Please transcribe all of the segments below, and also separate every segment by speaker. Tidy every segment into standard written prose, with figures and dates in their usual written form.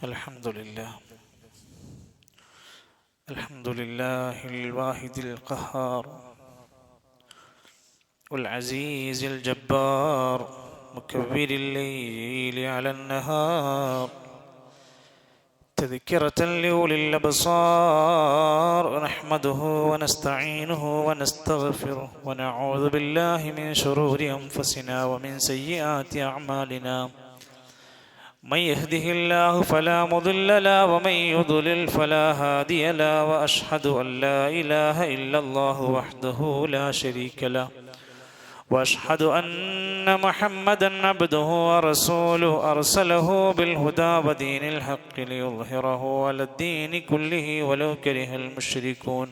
Speaker 1: الحمد لله الواحد القهار والعزيز الجبار مكبر الليل على النهار تذكرة لأولي الأبصار نحمده ونستعينه ونستغفره ونعوذ بالله من شرور أنفسنا ومن سيئات أعمالنا من يهده الله فلا مضل له ومن يضلل فلا هادي له وأشهد أن لا إله إلا الله وحده لا شريك له وأشهد أن محمدا عبده ورسوله أرسله بالهدى ودين الحق ليظهره على الدين كله ولو كره المشركون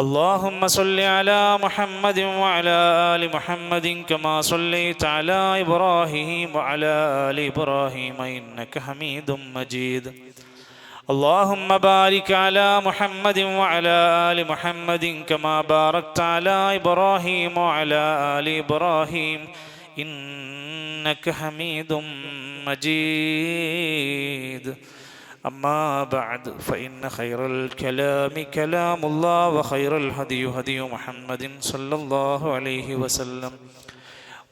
Speaker 1: اللهم صل على محمد وعلى آل محمد كما صليت على إبراهيم وعلى آل إبراهيم إنك حميد مجيد اللهم بارك على محمد وعلى آل محمد كما باركت على إبراهيم وعلى آل إبراهيم إنك حميد مجيد أما بعد فإن خير الكلام كلام الله وخير الهدي هدي محمد صلى الله عليه وسلم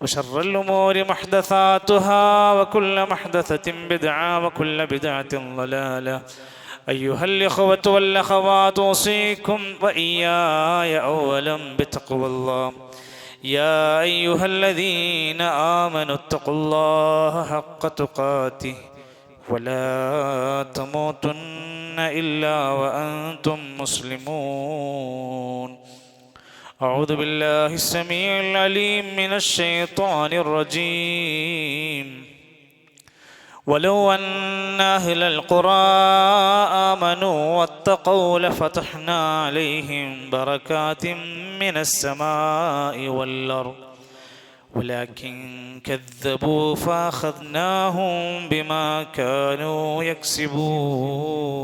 Speaker 1: وشر الأمور محدثاتها وكل محدثة بدعة وكل بدعة ضلالة أيها الإخوة والأخوات أوصيكم وإياي أولا بتقوى الله يا أيها الذين آمنوا اتقوا الله حق تقاته ولا تموتن إلا وأنتم مسلمون أعوذ بالله السميع العليم من الشيطان الرجيم ولو أن أهل القرى آمنوا واتقوا لفتحنا عليهم بركات من السماء والأرض ولكن كذبوا فأخذناهم بما كانوا يكسبون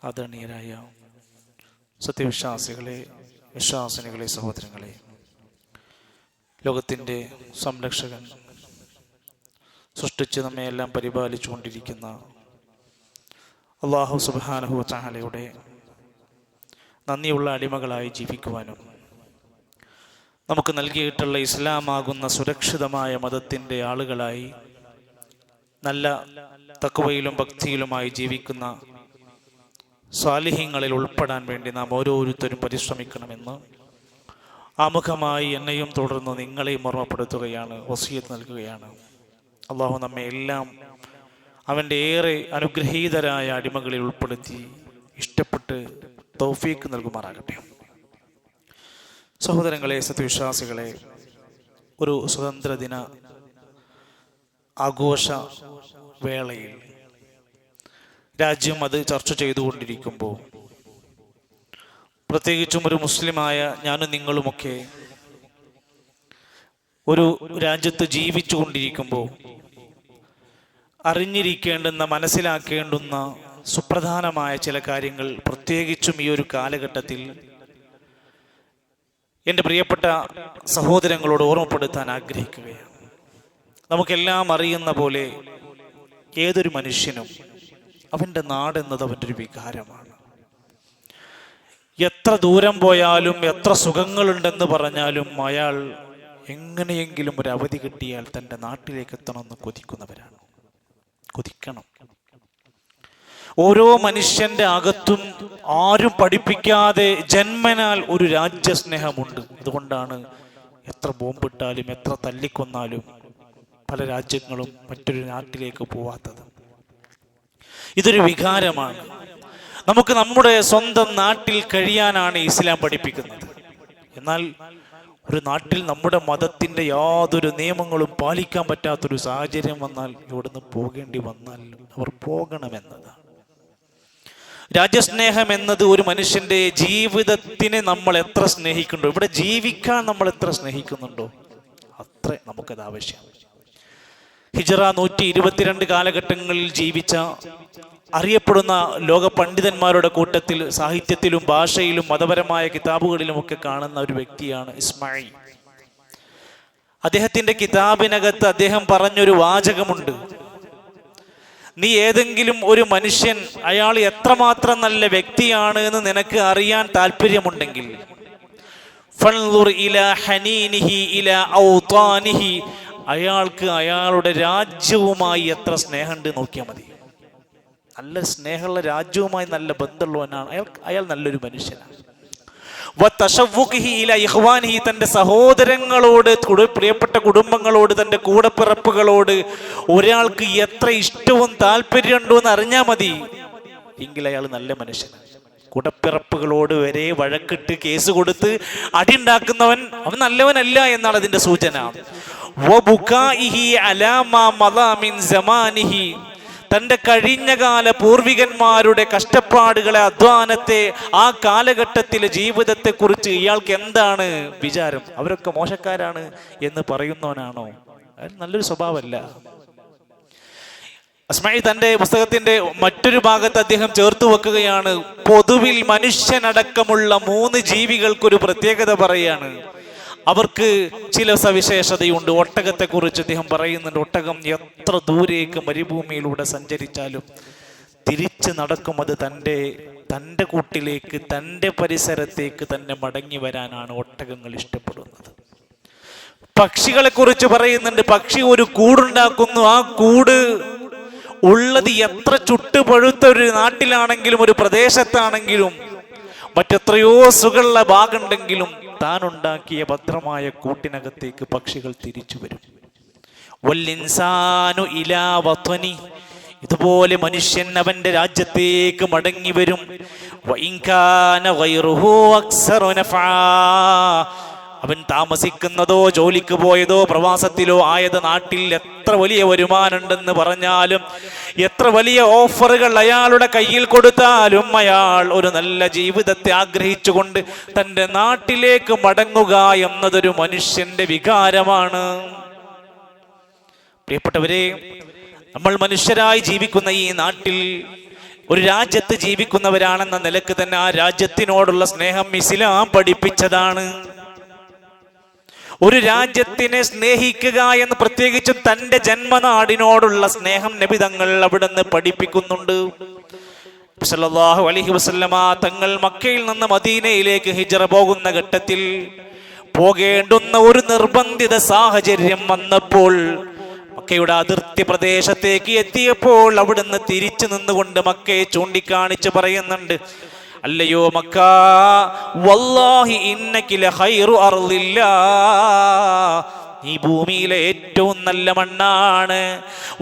Speaker 1: ആദരണീയരായ സത്യവിശ്വാസികളെ, വിശ്വാസിനികളെ, സഹോദരങ്ങളെ, ലോകത്തിൻ്റെ സംരക്ഷകൻ, സൃഷ്ടിച്ച് നമ്മയെല്ലാം പരിപാലിച്ചു കൊണ്ടിരിക്കുന്ന അല്ലാഹു സുബ്ഹാനഹു വ തആലയുടെ നന്ദിയുള്ള അടിമകളായി ജീവിക്കുവാനും നമുക്ക് നൽകിയിട്ടുള്ള ഇസ്ലാമാകുന്ന സുരക്ഷിതമായ മതത്തിൻ്റെ ആളുകളായി നല്ല തഖ്വയിലും ഭക്തിയിലുമായി ജീവിക്കുന്ന സ്വാലിഹീങ്ങളിൽ ഉൾപ്പെടാൻ വേണ്ടി നാം ഓരോരുത്തരും പരിശ്രമിക്കണമെന്ന് ആമുഖമായി എന്നെയും തുടർന്ന് നിങ്ങളെയും ഓർമ്മപ്പെടുത്തുകയാണ്, വസിയത്ത് നൽകുകയാണ്. അള്ളാഹു നമ്മെ എല്ലാം അവൻ്റെ ഏറെ അനുഗ്രഹീതരായ അടിമകളിൽ ഉൾപ്പെടുത്തി ഇഷ്ടപ്പെട്ട് തൗഫീക്ക് നൽകുമാറാകട്ടെ. സഹോദരങ്ങളെ, സത്യവിശ്വാസികളെ, ഒരു സ്വതന്ത്രദിന ആഘോഷ വേളയിൽ രാജ്യം അത് ചർച്ച ചെയ്തുകൊണ്ടിരിക്കുമ്പോൾ, പ്രത്യേകിച്ചും ഒരു മുസ്ലിമായ ഞാനും നിങ്ങളുമൊക്കെ ഒരു രാജ്യത്ത് ജീവിച്ചു കൊണ്ടിരിക്കുമ്പോൾ അറിഞ്ഞിരിക്കേണ്ടുന്ന, മനസ്സിലാക്കേണ്ടുന്ന സുപ്രധാനമായ ചില കാര്യങ്ങൾ പ്രത്യേകിച്ചും ഈ ഒരു കാലഘട്ടത്തിൽ എൻ്റെ പ്രിയപ്പെട്ട സഹോദരങ്ങളോട് ഓർമ്മപ്പെടുത്താൻ ആഗ്രഹിക്കുകയാണ്. നമുക്കെല്ലാം അറിയുന്ന പോലെ ഏതൊരു മനുഷ്യനും അവൻ്റെ നാടെന്നത് അവൻ്റെ ഒരു വികാരമാണ്. എത്ര ദൂരം പോയാലും എത്ര സുഖങ്ങളുണ്ടെന്ന് പറഞ്ഞാലും അയാൾ എങ്ങനെയെങ്കിലും ഒരു അവധി കിട്ടിയാൽ തൻ്റെ നാട്ടിലേക്ക് എത്തണമെന്ന് കൊതിക്കുന്നവരാണ്. കൊതിക്കണം. ഓരോ മനുഷ്യന്റെ അകത്തും ആരും പഠിപ്പിക്കാതെ ജന്മനാൽ ഒരു രാജ്യസ്നേഹമുണ്ട്. അതുകൊണ്ടാണ് എത്ര ബോംബിട്ടാലും എത്ര തല്ലിക്കൊന്നാലും പല രാജ്യങ്ങളും മറ്റൊരു നാട്ടിലേക്ക് പോവാത്തത്. ഇതൊരു വികാരമാണ്. നമുക്ക് നമ്മുടെ സ്വന്തം നാട്ടിൽ കഴിയാനാണ് ഇസ്ലാം പഠിപ്പിക്കുന്നത്. എന്നാൽ ഒരു നാട്ടിൽ നമ്മുടെ മതത്തിൻ്റെ യാതൊരു നിയമങ്ങളും പാലിക്കാൻ പറ്റാത്തൊരു സാഹചര്യം വന്നാൽ, ഇവിടുന്ന് പോകേണ്ടി വന്നാൽ അവർ പോകണമെന്നതാണ്. രാജ്യസ്നേഹം എന്നത് ഒരു മനുഷ്യന്റെ ജീവിതത്തിനെ നമ്മൾ എത്ര സ്നേഹിക്കുന്നുണ്ടോ, ഇവിടെ ജീവിക്കാൻ നമ്മൾ എത്ര സ്നേഹിക്കുന്നുണ്ടോ അത്ര നമുക്കത് ആവശ്യമാണ്. ഹിജറ 122 കാലഘട്ടങ്ങളിൽ ജീവിച്ച അറിയപ്പെടുന്ന ലോക പണ്ഡിതന്മാരുടെ കൂട്ടത്തിൽ സാഹിത്യത്തിലും ഭാഷയിലും മതപരമായ കിതാബുകളിലുമൊക്കെ കാണുന്ന ഒരു വ്യക്തിയാണ് ഇസ്മായിൽ. അദ്ദേഹത്തിന്റെ കിതാബിനകത്ത് അദ്ദേഹം പറഞ്ഞൊരു വാചകമുണ്ട്. നീ ഏതെങ്കിലും ഒരു മനുഷ്യൻ അയാൾ എത്രമാത്രം നല്ല വ്യക്തിയാണ് എന്ന് നിനക്ക് അറിയാൻ താല്പര്യമുണ്ടെങ്കിൽ ഫൻളുർ ഇലാ ഹനീനിഹി ഇലാ ഔതാനിഹി, അയാൾക്ക് അയാളുടെ രാജ്യവുമായി എത്ര സ്നേഹമുണ്ട് നോക്കിയാൽ മതി. നല്ല സ്നേഹമുള്ള രാജ്യവുമായി നല്ല ബന്ധമുള്ളവനാണ് അയാൾ നല്ലൊരു മനുഷ്യനാണ്. തന്റെ സഹോദരങ്ങളോട്, പ്രിയപ്പെട്ട കുടുംബങ്ങളോട്, തന്റെ കൂടപ്പിറപ്പുകളോട് ഒരാൾക്ക് എത്ര ഇഷ്ടവും താല്പര്യമുണ്ടോ എന്ന് അറിഞ്ഞാൽ മതി, എങ്കിൽ അയാൾ നല്ല മനുഷ്യനാണ്. കൂടപ്പിറപ്പുകളോട് വരെ വഴക്കിട്ട് കേസ് കൊടുത്ത് അടിയുണ്ടാക്കുന്നവൻ അവൻ നല്ലവനല്ല എന്നാണ് അതിന്റെ സൂചന. തന്റെ കഴിഞ്ഞകാല പൂർവികന്മാരുടെ കഷ്ടപ്പാടുകളെ, അധ്വാനത്തെ, ആ കാലഘട്ടത്തിലെ ജീവിതത്തെ കുറിച്ച് ഇയാൾക്ക് എന്താണ് വിചാരം? അവരൊക്കെ മോശക്കാരാണ് എന്ന് പറയുന്നവനാണോ? അത് നല്ലൊരു സ്വഭാവമല്ല. അസ്മാഇ തന്റെ പുസ്തകത്തിന്റെ മറ്റൊരു ഭാഗത്ത് അദ്ദേഹം ചേർത്ത് വെക്കുകയാണ്, പൊതുവിൽ മനുഷ്യനടക്കമുള്ള 3 ജീവികൾക്കൊരു പ്രത്യേകത പറയാണ്. അവർക്ക് ചില സവിശേഷതയുണ്ട്. ഒട്ടകത്തെ കുറിച്ച് അദ്ദേഹം പറയുന്നുണ്ട്, ഒട്ടകം എത്ര ദൂരേക്ക് മരുഭൂമിയിലൂടെ സഞ്ചരിച്ചാലും തിരിച്ച് നടക്കും. അത് തൻ്റെ കൂട്ടിലേക്ക്, തൻ്റെ പരിസരത്തേക്ക് തന്നെ മടങ്ങി വരാനാണ് ഒട്ടകങ്ങൾ ഇഷ്ടപ്പെടുന്നത്. പക്ഷികളെ കുറിച്ച് പറയുന്നുണ്ട്, പക്ഷി ഒരു കൂടുണ്ടാക്കുന്നു. ആ കൂട് ഉള്ളത് എത്ര ചുട്ടുപഴുത്ത ഒരു നാട്ടിലാണെങ്കിലും, ഒരു പ്രദേശത്താണെങ്കിലും, മറ്റെത്രയോ സുഖമുള്ള ഭാഗമുണ്ടെങ്കിലും താൻ ഉണ്ടാക്കിയ ഭദ്രമായ കൂട്ടിനകത്തേക്ക് പക്ഷികൾ തിരിച്ചു വരും. വല്ലിൻസാനു ഇലാ വത്വനി, ഇതുപോലെ മനുഷ്യൻ അവന്റെ രാജ്യത്തേക്ക് മടങ്ങി വരും. വഇൻകാന ഗൈറുഹു അക്സറു നഫആ, അവൻ താമസിക്കുന്നതോ ജോലിക്ക് പോയതോ പ്രവാസത്തിലോ ആയത് നാട്ടിൽ എത്ര വലിയ വരുമാനമുണ്ടെന്ന് പറഞ്ഞാലും, എത്ര വലിയ ഓഫറുകൾ അയാളുടെ കയ്യിൽ കൊടുത്താലും, അയാൾ ഒരു നല്ല ജീവിതത്തെ ആഗ്രഹിച്ചുകൊണ്ട് തൻ്റെ നാട്ടിലേക്ക് മടങ്ങുക എന്നതൊരു മനുഷ്യന്റെ വികാരമാണ്. പ്രിയപ്പെട്ടവരെ, നമ്മൾ മനുഷ്യരായി ജീവിക്കുന്ന ഈ നാട്ടിൽ, ഒരു രാജ്യത്ത് ജീവിക്കുന്നവരാണെന്ന നിലക്ക് തന്നെ ആ രാജ്യത്തിനോടുള്ള സ്നേഹം ഇസ്ലാം പഠിപ്പിച്ചതാണ്. ഒരു രാജ്യത്തിനെ സ്നേഹിക്കുക എന്ന്, പ്രത്യേകിച്ചും തൻ്റെ ജന്മനാടിനോടുള്ള സ്നേഹം നബി തങ്ങൾ അവിടുന്ന് പഠിപ്പിക്കുന്നുണ്ട്. സല്ലല്ലാഹു അലൈഹി വസല്ലമ തങ്ങൾ മക്കയിൽ നിന്ന് മദീനയിലേക്ക് ഹിജ്റ പോകുന്ന ഘട്ടത്തിൽ പോകേണ്ടുന്ന ഒരു നിർബന്ധിത സാഹചര്യം വന്നപ്പോൾ, മക്കയുടെ അതിർത്തി പ്രദേശത്തേക്ക് എത്തിയപ്പോൾ അവിടുന്ന് തിരിച്ചു നിന്നുകൊണ്ട് മക്കയെ ചൂണ്ടിക്കാണിച്ച് പറയുന്നുണ്ട്, അല്ലയോ മക്ക, വല്ലാഹി ഇന്നക ലഖൈറു അർളില്ലാ, ഈ ഭൂമിയിലെ ഏറ്റവും നല്ല മണ്ണാണ്.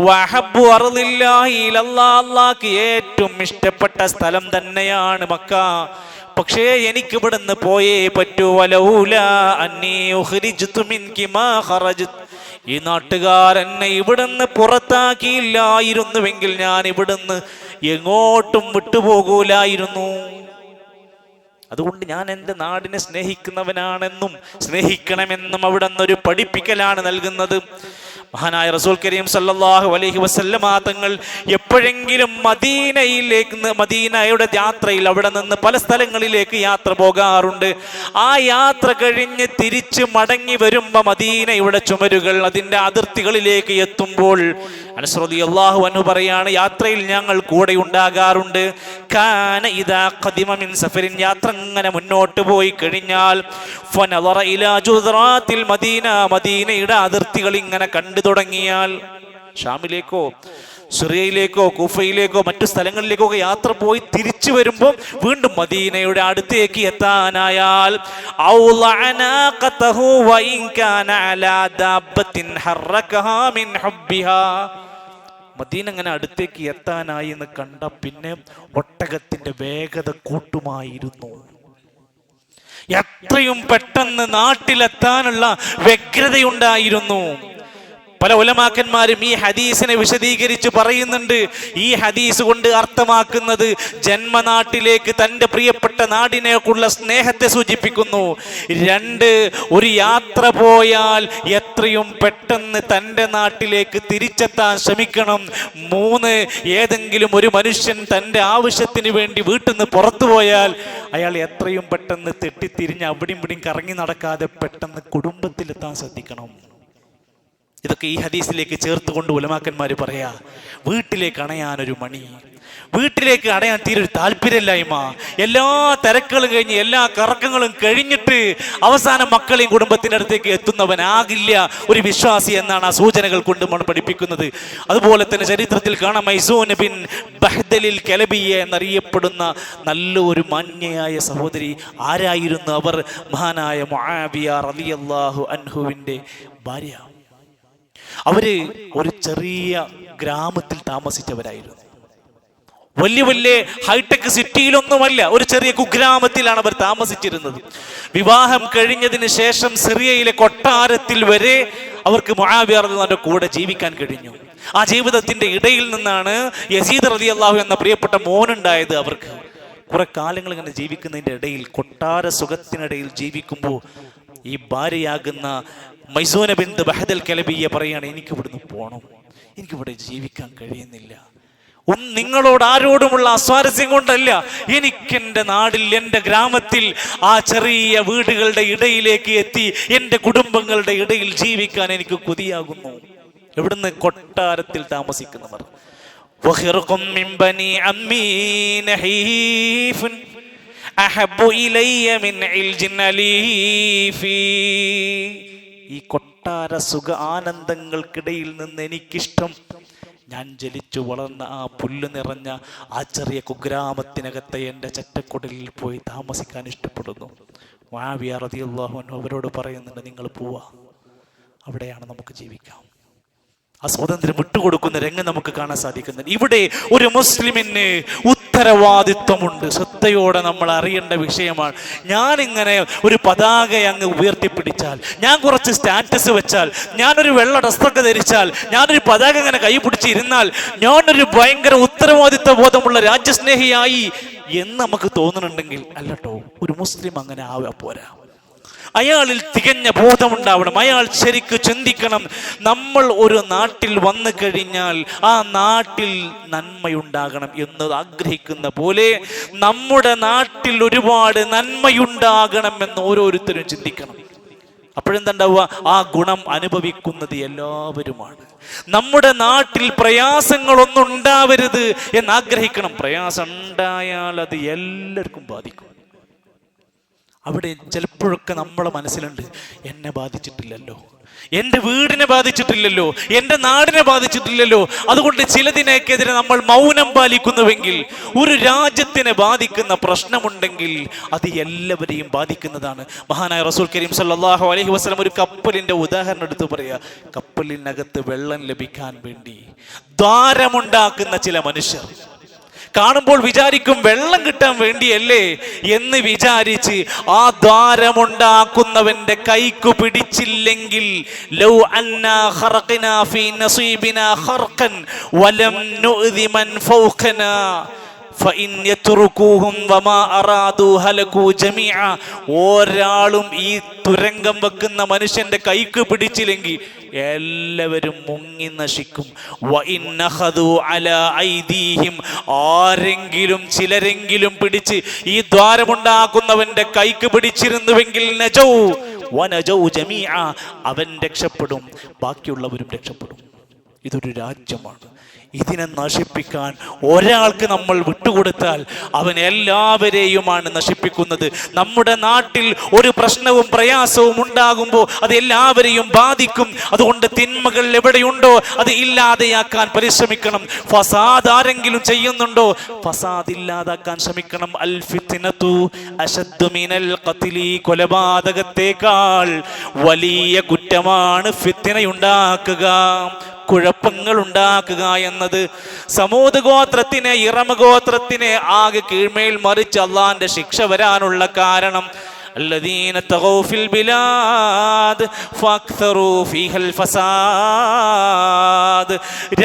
Speaker 1: വഹബ്ബു അർളില്ലാഹി ഇലല്ലാഹ്, അല്ലാഹുവിന് ഏറ്റവും ഇഷ്ടപ്പെട്ട സ്ഥലം തന്നെയാണ് മക്ക. പക്ഷേ എനിക്ക് ഇവിടുന്ന് പോയേ പറ്റൂ. വലൗലാ അന്നീ ഉഖ്രിജ്തു മിൻകി മാ ഖറജ്തു, ഈ നാട്ടുകാരെന്നെ ഇവിടുന്ന് പുറത്താക്കിയില്ലായിരുന്നുവെങ്കിൽ ഞാൻ ഇവിടുന്ന് എങ്ങോട്ടും വിട്ടുപോകൂലായിരുന്നു. അതുകൊണ്ട് ഞാൻ എൻ്റെ നാടിനെ സ്നേഹിക്കുന്നവനാണെന്നും സ്നേഹിക്കണമെന്നും അവിടെ നിന്നൊരു പഠിപ്പിക്കലാണ് നൽകുന്നത്. മഹാനായ റസൂൽ കരീം സല്ലല്ലാഹു അലൈഹി വസല്ലമ തങ്ങൾ എപ്പോഴെങ്കിലും മദീനയുടെ യാത്രയിൽ അവിടെ നിന്ന് പല സ്ഥലങ്ങളിലേക്ക് യാത്ര പോകാറുണ്ട്. ആ യാത്ര കഴിഞ്ഞ് തിരിച്ച് മടങ്ങി വരുമ്പോൾ മദീനയുടെ ചുമരുകൾ, അതിൻ്റെ അതിർത്തികളിലേക്ക് എത്തുമ്പോൾ അനസ് റളിയല്ലാഹു അൻഹു പറയാണ്, യാത്രയിൽ ഞങ്ങൾ കൂടെ ഉണ്ടാകാറുണ്ട്. കാന ഇദാ ഖദിമ മിൻ സഫരിൻ, യാത്ര അങ്ങനെ മുന്നോട്ട് പോയി കഴിഞ്ഞാൽ ഫനദറ ഇലാ ജുദ്റാത്തിൽ മദീന, മദീനയുടെ അതിർത്തികൾ ഇങ്ങനെ കണ്ടു തുടങ്ങിയാൽ, ഷാമിലേക്കോ സിറിയയിലേക്കോ കൂഫയിലേക്കോ മറ്റു സ്ഥലങ്ങളിലേക്കോ യാത്ര പോയി തിരിച്ചു വരുമ്പോൾ വീണ്ടും മദീനയുടെ അടുത്തേക്ക് എത്താനായാൽ മദീന അങ്ങനെ അടുത്തേക്ക് എത്താനായി എന്ന് കണ്ട പിന്നെ ഒട്ടകത്തിന്റെ വേഗത കൂട്ടുമായിരുന്നു. എത്രയും പെട്ടെന്ന് നാട്ടിലെത്താനുള്ള വ്യഗ്രതയുണ്ടായിരുന്നു. പല ഉലമാക്കന്മാരും ഈ ഹദീസിനെ വിശദീകരിച്ച് പറയുന്നുണ്ട്. ഈ ഹദീസ് കൊണ്ട് അർത്ഥമാക്കുന്നത് ജന്മനാട്ടിലേക്ക്, തൻ്റെ പ്രിയപ്പെട്ട നാടിനേക്കുള്ള സ്നേഹത്തെ സൂചിപ്പിക്കുന്നു. 2, ഒരു യാത്ര പോയാൽ എത്രയും പെട്ടെന്ന് തൻ്റെ നാട്ടിലേക്ക് തിരിച്ചെത്താൻ ശ്രമിക്കണം. 3, ഏതെങ്കിലും ഒരു മനുഷ്യൻ തൻ്റെ ആവശ്യത്തിന് വേണ്ടി വീട്ടിൽ നിന്ന് പുറത്തു പോയാൽ അയാൾ എത്രയും പെട്ടെന്ന് തെറ്റിത്തിരിഞ്ഞ് അവിടെയും ഇവിടെയും കറങ്ങി നടക്കാതെ പെട്ടെന്ന് കുടുംബത്തിലെത്താൻ ശ്രദ്ധിക്കണം. ഇതൊക്കെ ഈ ഹദീസിലേക്ക് ചേർത്തുകൊണ്ട് ഉലമാക്കന്മാർ പറയാ, വീട്ടിലേക്ക് അണയാനൊരു മണി, വീട്ടിലേക്ക് അടയാൻ തീരെ ഒരു താല്പര്യമില്ലായ്മ, എല്ലാ തിരക്കുകളും കഴിഞ്ഞ് എല്ലാ കറക്കങ്ങളും കഴിഞ്ഞിട്ട് അവസാനം മക്കളെയും കുടുംബത്തിൻ്റെ അടുത്തേക്ക് എത്തുന്നവനാകില്ല ഒരു വിശ്വാസി എന്നാണ് ആ സൂചനകൾ കൊണ്ട് നമ്മൾ പഠിപ്പിക്കുന്നത്. അതുപോലെ തന്നെ ചരിത്രത്തിൽ കാണാം, മൈസൂൻ ബിൻ ബഹ്ദലിൽ കലബിയ എന്നറിയപ്പെടുന്ന നല്ലൊരു മാന്യയായ സഹോദരി. ആരായിരുന്നു അവർ? മഹാനായ മുആവിയ റളിയല്ലാഹു അൻഹുവിൻ്റെ ഭാര്യ. അവര് ഒരു ചെറിയ ഗ്രാമത്തിൽ താമസിച്ചവരായിരുന്നു. വലിയ വലിയ ഹൈടെക് സിറ്റിയിലൊന്നുമല്ല, ഒരു ചെറിയ കുഗ്രാമത്തിലാണ് അവർ താമസിച്ചിരുന്നത്. വിവാഹം കഴിഞ്ഞതിന് ശേഷം സിറിയയിലെ കൊട്ടാരത്തിൽ വരെ അവർക്ക് മുആവിയ റളിയല്ലാഹുവിന്റെ കൂടെ ജീവിക്കാൻ കഴിഞ്ഞു. ആ ജീവിതത്തിന്റെ ഇടയിൽ നിന്നാണ് യസീദ് റളിയല്ലാഹു എന്ന പ്രിയപ്പെട്ട മോനുണ്ടായത്. അവർക്ക് കുറെ കാലങ്ങൾ ഇങ്ങനെ ജീവിക്കുന്നതിന്റെ ഇടയിൽ, കൊട്ടാര സുഖത്തിനിടയിൽ ജീവിക്കുമ്പോൾ ഈ ഭാര്യയാകുന്ന മൈസൂന ബിൻത് ബഹദൽ കലബിയ പറയാണ്, എനിക്ക് ഇവിടുന്ന് പോകണം, എനിക്കിവിടെ ജീവിക്കാൻ കഴിയുന്നില്ല. നിങ്ങളോട് ആരോടുമുള്ള അസ്വാരസ്യം കൊണ്ടല്ല, എനിക്കെൻ്റെ നാടിൽ, എൻ്റെ ഗ്രാമത്തിൽ, ആ ചെറിയ വീടുകളുടെ ഇടയിലേക്ക് എത്തി എൻ്റെ കുടുംബങ്ങളുടെ ഇടയിൽ ജീവിക്കാൻ എനിക്ക് കൊതിയാകുന്നു. എവിടുന്ന്? കൊട്ടാരത്തിൽ താമസിക്കുന്നവർ. ഈ കൊട്ടാര സുഖ ആനന്ദങ്ങൾക്കിടയിൽ നിന്ന് എനിക്കിഷ്ടം ഞാൻ ജനിച്ചു വളർന്ന ആ പുല്ല് നിറഞ്ഞ ആ ചെറിയ കുഗ്രാമത്തിനകത്തെ എൻ്റെ ചട്ടക്കുടലിൽ പോയി താമസിക്കാൻ ഇഷ്ടപ്പെടുന്നു. മുആവിയ റളിയല്ലാഹു അൻഹു അവരോട് പറയുന്നുണ്ട്, നിങ്ങൾ പോവാ, അവിടെയാണ് നമുക്ക് ജീവിക്കാം. ആ സ്വാതന്ത്ര്യം വിട്ടുകൊടുക്കുന്ന രംഗം നമുക്ക് കാണാൻ സാധിക്കുന്നുണ്ട്. ഇവിടെ ഒരു മുസ്ലിമിന് ഉത്തരവാദിത്വമുണ്ട്. ശ്രദ്ധയോടെ നമ്മൾ അറിയേണ്ട വിഷയമാണ്. ഞാനിങ്ങനെ ഒരു പതാക അങ്ങ് ഉയർത്തിപ്പിടിച്ചാൽ, ഞാൻ കുറച്ച് സ്റ്റാറ്റസ് വെച്ചാൽ, ഞാനൊരു വെള്ള ഡ്രസ്സൊക്കെ ധരിച്ചാൽ, ഞാനൊരു പതാക ഇങ്ങനെ കൈ പിടിച്ചിരുന്നാൽ ഞാനൊരു ഭയങ്കര ഉത്തരവാദിത്വ ബോധമുള്ള രാജ്യസ്നേഹിയായി എന്ന് നമുക്ക് തോന്നുന്നുണ്ടെങ്കിൽ അല്ലട്ടോ, ഒരു മുസ്ലിം അങ്ങനെ ആവാ പോരാ. അയാളിൽ തികഞ്ഞ ബോധമുണ്ടാവണം. അയാൾ ശരിക്ക് ചിന്തിക്കണം, നമ്മൾ ഒരു നാട്ടിൽ വന്നു കഴിഞ്ഞാൽ ആ നാട്ടിൽ നന്മയുണ്ടാകണം എന്ന് ആഗ്രഹിക്കുന്ന പോലെ നമ്മുടെ നാട്ടിൽ ഒരുപാട് നന്മയുണ്ടാകണം എന്ന് ഓരോരുത്തരും ചിന്തിക്കണം. അപ്പോഴെന്തുണ്ടാവുക? ആ ഗുണം അനുഭവിക്കുന്നത് എല്ലാവരുമാണ്. നമ്മുടെ നാട്ടിൽ പ്രയാസങ്ങളൊന്നും ഉണ്ടാവരുത് എന്നാഗ്രഹിക്കണം. പ്രയാസം ഉണ്ടായാൽ അത് എല്ലാവർക്കും ബാധിക്കും. അവിടെ ചിലപ്പോഴൊക്കെ നമ്മളെ മനസ്സിലുണ്ട്, എന്നെ ബാധിച്ചിട്ടില്ലല്ലോ, എൻ്റെ വീടിനെ ബാധിച്ചിട്ടില്ലല്ലോ, എൻ്റെ നാടിനെ ബാധിച്ചിട്ടില്ലല്ലോ, അതുകൊണ്ട് ചിലതിനെക്കെതിരെ നമ്മൾ മൗനം പാലിക്കുന്നുവെങ്കിൽ, ഒരു രാജ്യത്തിനെ ബാധിക്കുന്ന പ്രശ്നമുണ്ടെങ്കിൽ അത് എല്ലാവരെയും ബാധിക്കുന്നതാണ്. മഹാനായ റസൂൽ കരീം സല്ലല്ലാഹു അലൈഹി വസല്ലം ഒരു കപ്പലിൻ്റെ ഉദാഹരണം എടുത്തു പറയുക. കപ്പലിനകത്ത് വെള്ളം ലഭിക്കാൻ വേണ്ടി ദ്വാരമുണ്ടാക്കുന്ന ചില മനുഷ്യർ കാണുമ്പോൾ വിചാരിക്കും വെള്ളം കിട്ടാൻ വേണ്ടിയല്ലേ എന്ന് വിചാരിച്ച് ആ ദ്വാരമുണ്ടാക്കുന്നവന്റെ കൈക്കു പിടിച്ചില്ലെങ്കിൽ ലൗ അന്നാ ഖറഖനാ ഫീ നസീബിനാ ഖർഖൻ വലം നുഅ്ദി മൻ ഫൗഖനാ ഫഇൻ യത്റുകൂഹും വമാ അറാദു ഹലകൂ ജമീഅ. ഒരാളും ഈ തുരങ്കം വെക്കുന്ന മനുഷ്യന്റെ കൈക്ക് പിടിച്ചില്ലെങ്കിൽ എല്ലാവരും മുങ്ങി നശിക്കും. വഇൻ നഖദു അലാ ഐദീഹിം, ആരെങ്കിലും ചിലരെങ്കിലും പിടിച്ച് ഈ ദ്വാരമുണ്ടാക്കുന്നവന്റെ കൈക്ക് പിടിച്ചിരുന്നുവെങ്കിൽ നജൗ വനജൗ ജമീഅ, അവൻ രക്ഷപ്പെടും, ബാക്കിയുള്ളവരും രക്ഷപ്പെടും. ഇതൊരു രാജ്യമാണ്. ഇതിനെ നശിപ്പിക്കാൻ ഒരാൾക്ക് നമ്മൾ വിട്ടുകൊടുത്താൽ അവൻ എല്ലാവരെയുമാണ് നശിപ്പിക്കുന്നത്. നമ്മുടെ നാട്ടിൽ ഒരു പ്രശ്നവും പ്രയാസവും ഉണ്ടാകുമ്പോൾ അത് എല്ലാവരെയും ബാധിക്കും. അതുകൊണ്ട് തിന്മകൾ എവിടെയുണ്ടോ അത് ഇല്ലാതെയാക്കാൻ പരിശ്രമിക്കണം. ഫസാദ് ആരെങ്കിലും ചെയ്യുന്നുണ്ടോ, ഫസാദ് ഇല്ലാതാക്കാൻ ശ്രമിക്കണം. അൽ ഫിത്നതു അശദ്ദു മിനൽ ഖത്ലി, കൊലപാതകത്തേക്കാൾ വലിയ കുറ്റമാണ് ഫിത്നയുണ്ടാക്കുക, കുഴപ്പങ്ങൾ ഉണ്ടാക്കുക എന്നത്. സമൂദ് ഗോത്രത്തിനെ, ഇറമ ഗോത്രത്തിനെ ആകെ കീഴ്മേൽ മറിച്ച് അള്ളാന്റെ ശിക്ഷ വരാനുള്ള കാരണം الذين طغوا في البلاد فاكثروا فيها الفساد,